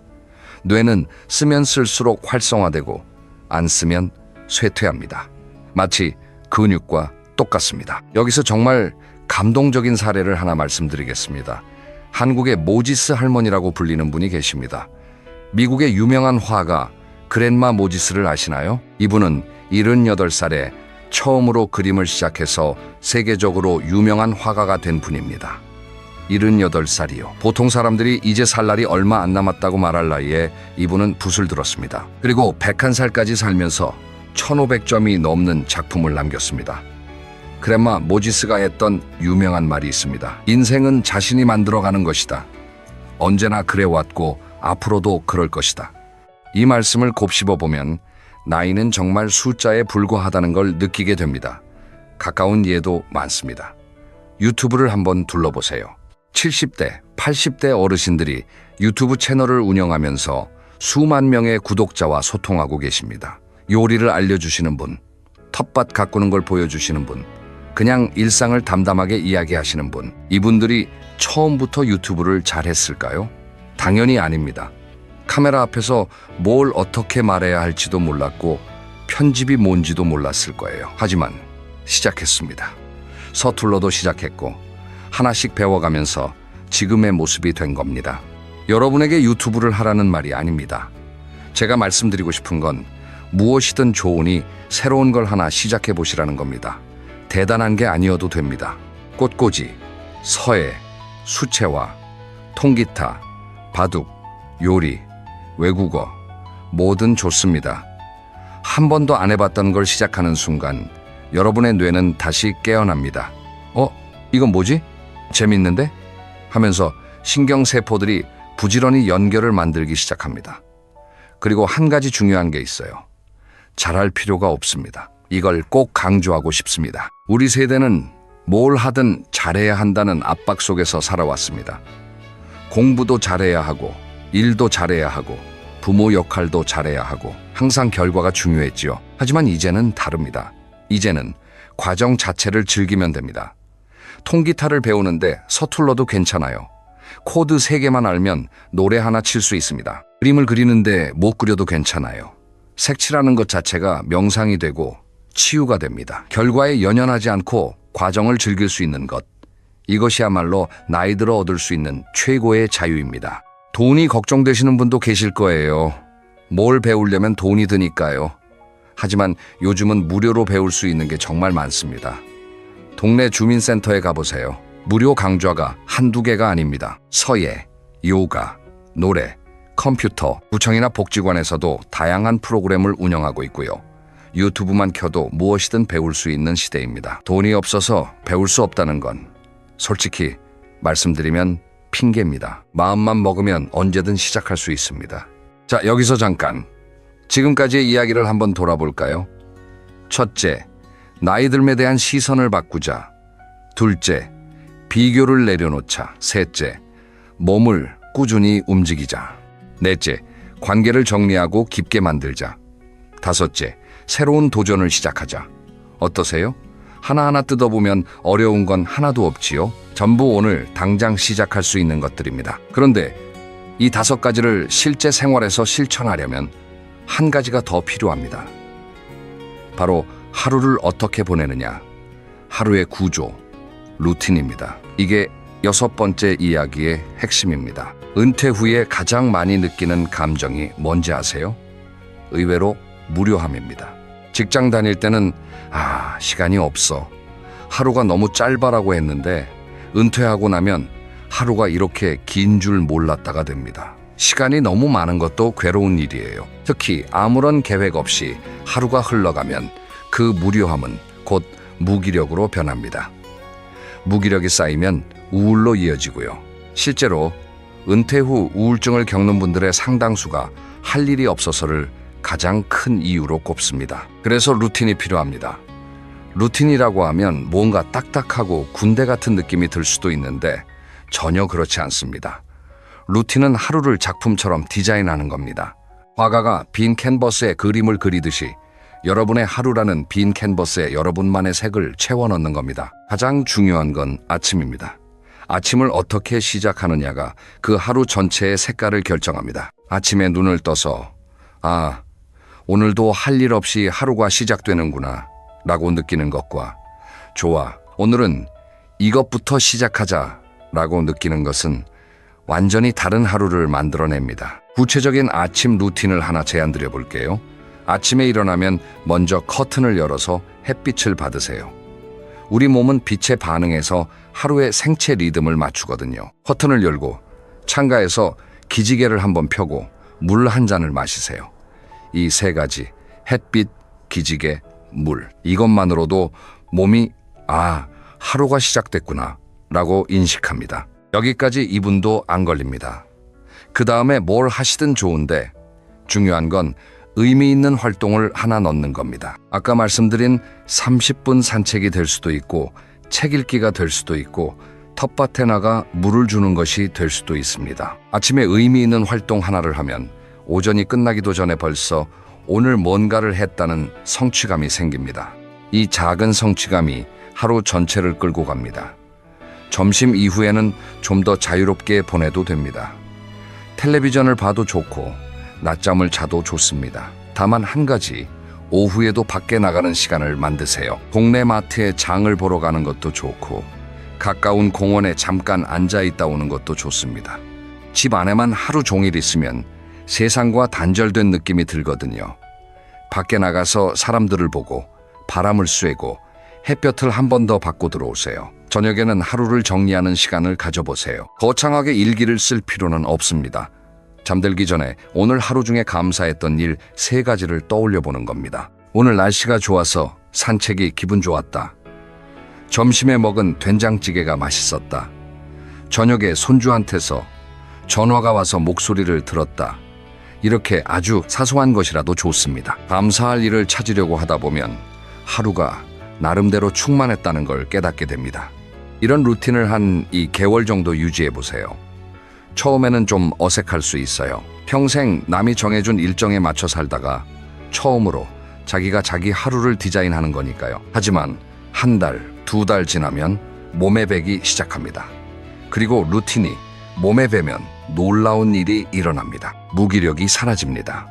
뇌는 쓰면 쓸수록 활성화되고 안 쓰면 쇠퇴합니다. 마치 근육과 똑같습니다. 여기서 정말 감동적인 사례를 하나 말씀드리겠습니다. 한국의 모지스 할머니라고 불리는 분이 계십니다. 미국의 유명한 화가 그랜마 모지스를 아시나요? 이분은 78살에 처음으로 그림을 시작해서 세계적으로 유명한 화가가 된 분입니다. 78살이요. 보통 사람들이 이제 살 날이 얼마 안 남았다고 말할 나이에 이분은 붓을 들었습니다. 그리고 101살까지 살면서 1500점이 넘는 작품을 남겼습니다. 그랜마 모지스가 했던 유명한 말이 있습니다. 인생은 자신이 만들어가는 것이다. 언제나 그래왔고 앞으로도 그럴 것이다. 이 말씀을 곱씹어 보면 나이는 정말 숫자에 불과하다는 걸 느끼게 됩니다. 가까운 예도 많습니다. 유튜브를 한번 둘러보세요. 70대, 80대 어르신들이 유튜브 채널을 운영하면서 수만 명의 구독자와 소통하고 계십니다. 요리를 알려주시는 분, 텃밭 가꾸는 걸 보여주시는 분, 그냥 일상을 담담하게 이야기하시는 분, 이분들이 처음부터 유튜브를 잘했을까요? 당연히 아닙니다. 카메라 앞에서 뭘 어떻게 말해야 할지도 몰랐고 편집이 뭔지도 몰랐을 거예요. 하지만 시작했습니다. 서툴러도 시작했고 하나씩 배워가면서 지금의 모습이 된 겁니다. 여러분에게 유튜브를 하라는 말이 아닙니다. 제가 말씀드리고 싶은 건 무엇이든 좋으니 새로운 걸 하나 시작해 보시라는 겁니다. 대단한 게 아니어도 됩니다. 꽃꽂이, 서예, 수채화, 통기타, 바둑, 요리, 외국어, 뭐든 좋습니다. 한 번도 안 해봤던 걸 시작하는 순간 여러분의 뇌는 다시 깨어납니다. 이건 뭐지? 재밌는데? 하면서 신경세포들이 부지런히 연결을 만들기 시작합니다. 그리고 한 가지 중요한 게 있어요. 잘할 필요가 없습니다. 이걸 꼭 강조하고 싶습니다. 우리 세대는 뭘 하든 잘해야 한다는 압박 속에서 살아왔습니다. 공부도 잘해야 하고, 일도 잘해야 하고, 부모 역할도 잘해야 하고, 항상 결과가 중요했지요. 하지만 이제는 다릅니다. 이제는 과정 자체를 즐기면 됩니다. 통기타를 배우는데 서툴러도 괜찮아요. 코드 3개만 알면 노래 하나 칠 수 있습니다. 그림을 그리는데 못 그려도 괜찮아요. 색칠하는 것 자체가 명상이 되고 치유가 됩니다. 결과에 연연하지 않고 과정을 즐길 수 있는 것. 이것이야말로 나이 들어 얻을 수 있는 최고의 자유입니다. 돈이 걱정되시는 분도 계실 거예요. 뭘 배우려면 돈이 드니까요. 하지만 요즘은 무료로 배울 수 있는 게 정말 많습니다. 동네 주민센터에 가보세요. 무료 강좌가 한두 개가 아닙니다. 서예, 요가, 노래, 컴퓨터, 구청이나 복지관에서도 다양한 프로그램을 운영하고 있고요. 유튜브만 켜도 무엇이든 배울 수 있는 시대입니다. 돈이 없어서 배울 수 없다는 건 솔직히 말씀드리면 핑계입니다. 마음만 먹으면 언제든 시작할 수 있습니다. 자, 여기서 잠깐 지금까지의 이야기를 한번 돌아볼까요? 첫째, 나이 듦에 대한 시선을 바꾸자. 둘째, 비교를 내려놓자. 셋째, 몸을 꾸준히 움직이자. 넷째, 관계를 정리하고 깊게 만들자. 다섯째, 새로운 도전을 시작하자. 어떠세요? 하나하나 뜯어보면 어려운 건 하나도 없지요? 전부 오늘 당장 시작할 수 있는 것들입니다. 그런데 이 5가지를 실제 생활에서 실천하려면 한 가지가 더 필요합니다. 바로 하루를 어떻게 보내느냐. 하루의 구조, 루틴입니다. 이게 6번째 이야기의 핵심입니다. 은퇴 후에 가장 많이 느끼는 감정이 뭔지 아세요? 의외로 무료함입니다. 직장 다닐 때는 시간이 없어. 하루가 너무 짧아라고 했는데 은퇴하고 나면 하루가 이렇게 긴 줄 몰랐다가 됩니다. 시간이 너무 많은 것도 괴로운 일이에요. 특히 아무런 계획 없이 하루가 흘러가면 그 무료함은 곧 무기력으로 변합니다. 무기력이 쌓이면 우울로 이어지고요. 실제로 은퇴 후 우울증을 겪는 분들의 상당수가 할 일이 없어서를 가장 큰 이유로 꼽습니다. 그래서 루틴이 필요합니다. 루틴이라고 하면 뭔가 딱딱하고 군대 같은 느낌이 들 수도 있는데 전혀 그렇지 않습니다. 루틴은 하루를 작품처럼 디자인하는 겁니다. 화가가 빈 캔버스에 그림을 그리듯이 여러분의 하루라는 빈 캔버스에 여러분만의 색을 채워 넣는 겁니다. 가장 중요한 건 아침입니다. 아침을 어떻게 시작하느냐가 그 하루 전체의 색깔을 결정합니다. 아침에 눈을 떠서 오늘도 할 일 없이 하루가 시작되는구나 라고 느끼는 것과 좋아, 오늘은 이것부터 시작하자 라고 느끼는 것은 완전히 다른 하루를 만들어냅니다. 구체적인 아침 루틴을 하나 제안드려 볼게요. 아침에 일어나면 먼저 커튼을 열어서 햇빛을 받으세요. 우리 몸은 빛에 반응해서 하루의 생체 리듬을 맞추거든요. 커튼을 열고 창가에서 기지개를 한번 펴고 물 한 잔을 마시세요. 이 3가지, 햇빛, 기지개, 물. 이것만으로도 몸이 하루가 시작됐구나 라고 인식합니다. 여기까지 2분도 안 걸립니다. 그 다음에 뭘 하시든 좋은데 중요한 건 의미 있는 활동을 하나 넣는 겁니다. 아까 말씀드린 30분 산책이 될 수도 있고 책 읽기가 될 수도 있고 텃밭에 나가 물을 주는 것이 될 수도 있습니다. 아침에 의미 있는 활동 하나를 하면 오전이 끝나기도 전에 벌써 오늘 뭔가를 했다는 성취감이 생깁니다. 이 작은 성취감이 하루 전체를 끌고 갑니다. 점심 이후에는 좀 더 자유롭게 보내도 됩니다. 텔레비전을 봐도 좋고 낮잠을 자도 좋습니다. 다만 한 가지, 오후에도 밖에 나가는 시간을 만드세요. 동네 마트에 장을 보러 가는 것도 좋고 가까운 공원에 잠깐 앉아 있다 오는 것도 좋습니다. 집 안에만 하루 종일 있으면 세상과 단절된 느낌이 들거든요. 밖에 나가서 사람들을 보고 바람을 쐬고 햇볕을 한 번 더 받고 들어오세요. 저녁에는 하루를 정리하는 시간을 가져보세요. 거창하게 일기를 쓸 필요는 없습니다. 잠들기 전에 오늘 하루 중에 감사했던 일 3가지를 떠올려 보는 겁니다. 오늘 날씨가 좋아서 산책이 기분 좋았다. 점심에 먹은 된장찌개가 맛있었다. 저녁에 손주한테서 전화가 와서 목소리를 들었다. 이렇게 아주 사소한 것이라도 좋습니다. 감사할 일을 찾으려고 하다 보면 하루가 나름대로 충만했다는 걸 깨닫게 됩니다. 이런 루틴을 한 2개월 정도 유지해 보세요. 처음에는 좀 어색할 수 있어요. 평생 남이 정해준 일정에 맞춰 살다가 처음으로 자기가 자기 하루를 디자인하는 거니까요. 하지만 1달, 2달 지나면 몸에 배기 시작합니다. 그리고 루틴이 몸에 배면 놀라운 일이 일어납니다. 무기력이 사라집니다.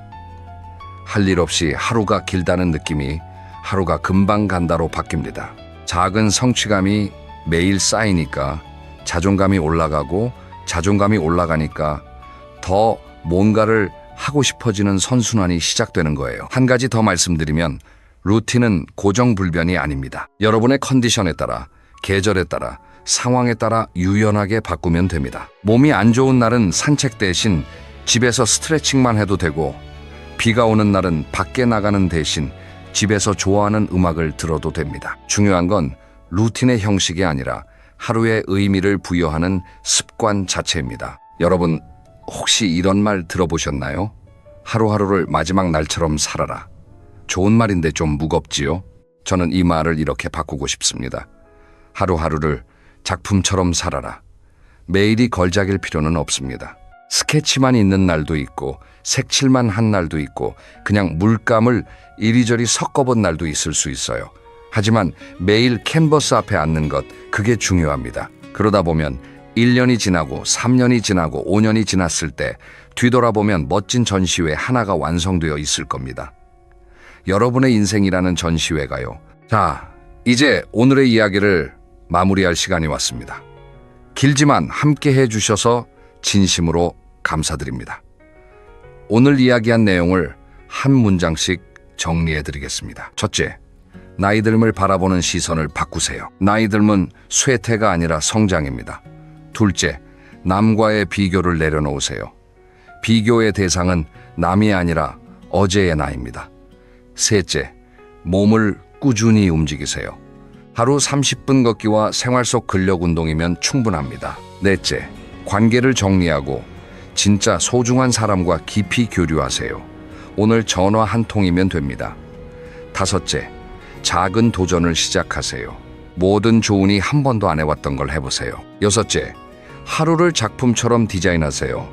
할 일 없이 하루가 길다는 느낌이 하루가 금방 간다로 바뀝니다. 작은 성취감이 매일 쌓이니까 자존감이 올라가고 자존감이 올라가니까 더 뭔가를 하고 싶어지는 선순환이 시작되는 거예요. 한 가지 더 말씀드리면 루틴은 고정불변이 아닙니다. 여러분의 컨디션에 따라, 계절에 따라, 상황에 따라 유연하게 바꾸면 됩니다. 몸이 안 좋은 날은 산책 대신 집에서 스트레칭만 해도 되고, 비가 오는 날은 밖에 나가는 대신 집에서 좋아하는 음악을 들어도 됩니다. 중요한 건 루틴의 형식이 아니라 하루의 의미를 부여하는 습관 자체입니다. 여러분, 혹시 이런 말 들어보셨나요? 하루하루를 마지막 날처럼 살아라. 좋은 말인데 좀 무겁지요? 저는 이 말을 이렇게 바꾸고 싶습니다. 하루하루를 작품처럼 살아라. 매일이 걸작일 필요는 없습니다. 스케치만 있는 날도 있고 색칠만 한 날도 있고 그냥 물감을 이리저리 섞어본 날도 있을 수 있어요. 하지만 매일 캔버스 앞에 앉는 것, 그게 중요합니다. 그러다 보면 1년이 지나고 3년이 지나고 5년이 지났을 때 뒤돌아보면 멋진 전시회 하나가 완성되어 있을 겁니다. 여러분의 인생이라는 전시회가요. 자, 이제 오늘의 이야기를 마무리할 시간이 왔습니다. 길지만 함께 해주셔서 진심으로 감사드립니다. 오늘 이야기한 내용을 한 문장씩 정리해드리겠습니다. 첫째, 나이 듦을 바라보는 시선을 바꾸세요. 나이 듦은 쇠퇴가 아니라 성장입니다. 둘째, 남과의 비교를 내려놓으세요. 비교의 대상은 남이 아니라 어제의 나입니다. 셋째, 몸을 꾸준히 움직이세요. 하루 30분 걷기와 생활 속 근력 운동이면 충분합니다. 넷째, 관계를 정리하고 진짜 소중한 사람과 깊이 교류하세요. 오늘 전화 한 통이면 됩니다. 다섯째, 작은 도전을 시작하세요. 모든 조언이 한 번도 안 해왔던 걸 해보세요. 여섯째, 하루를 작품처럼 디자인하세요.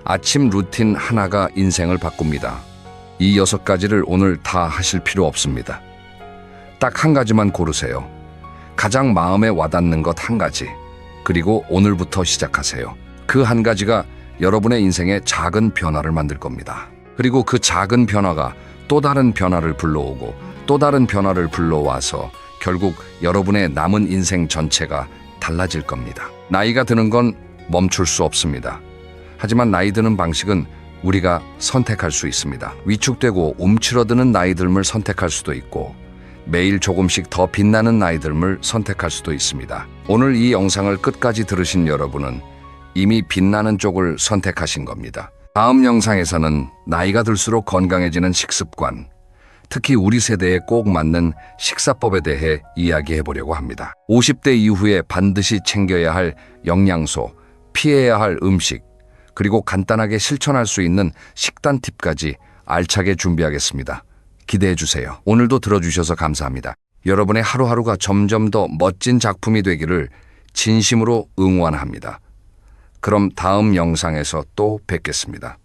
아침 루틴 하나가 인생을 바꿉니다. 이 6가지를 오늘 다 하실 필요 없습니다. 딱 한 가지만 고르세요. 가장 마음에 와닿는 것 한 가지. 그리고 오늘부터 시작하세요. 그 한 가지가 여러분의 인생에 작은 변화를 만들 겁니다. 그리고 그 작은 변화가 또 다른 변화를 불러오고 또 다른 변화를 불러와서 결국 여러분의 남은 인생 전체가 달라질 겁니다. 나이가 드는 건 멈출 수 없습니다. 하지만 나이 드는 방식은 우리가 선택할 수 있습니다. 위축되고 움츠러드는 나이 듦을 선택할 수도 있고 매일 조금씩 더 빛나는 나이 듦을 선택할 수도 있습니다. 오늘 이 영상을 끝까지 들으신 여러분은 이미 빛나는 쪽을 선택하신 겁니다. 다음 영상에서는 나이가 들수록 건강해지는 식습관, 특히 우리 세대에 꼭 맞는 식사법에 대해 이야기해 보려고 합니다. 50대 이후에 반드시 챙겨야 할 영양소, 피해야 할 음식, 그리고 간단하게 실천할 수 있는 식단 팁까지 알차게 준비하겠습니다. 기대해 주세요. 오늘도 들어주셔서 감사합니다. 여러분의 하루하루가 점점 더 멋진 작품이 되기를 진심으로 응원합니다. 그럼 다음 영상에서 또 뵙겠습니다.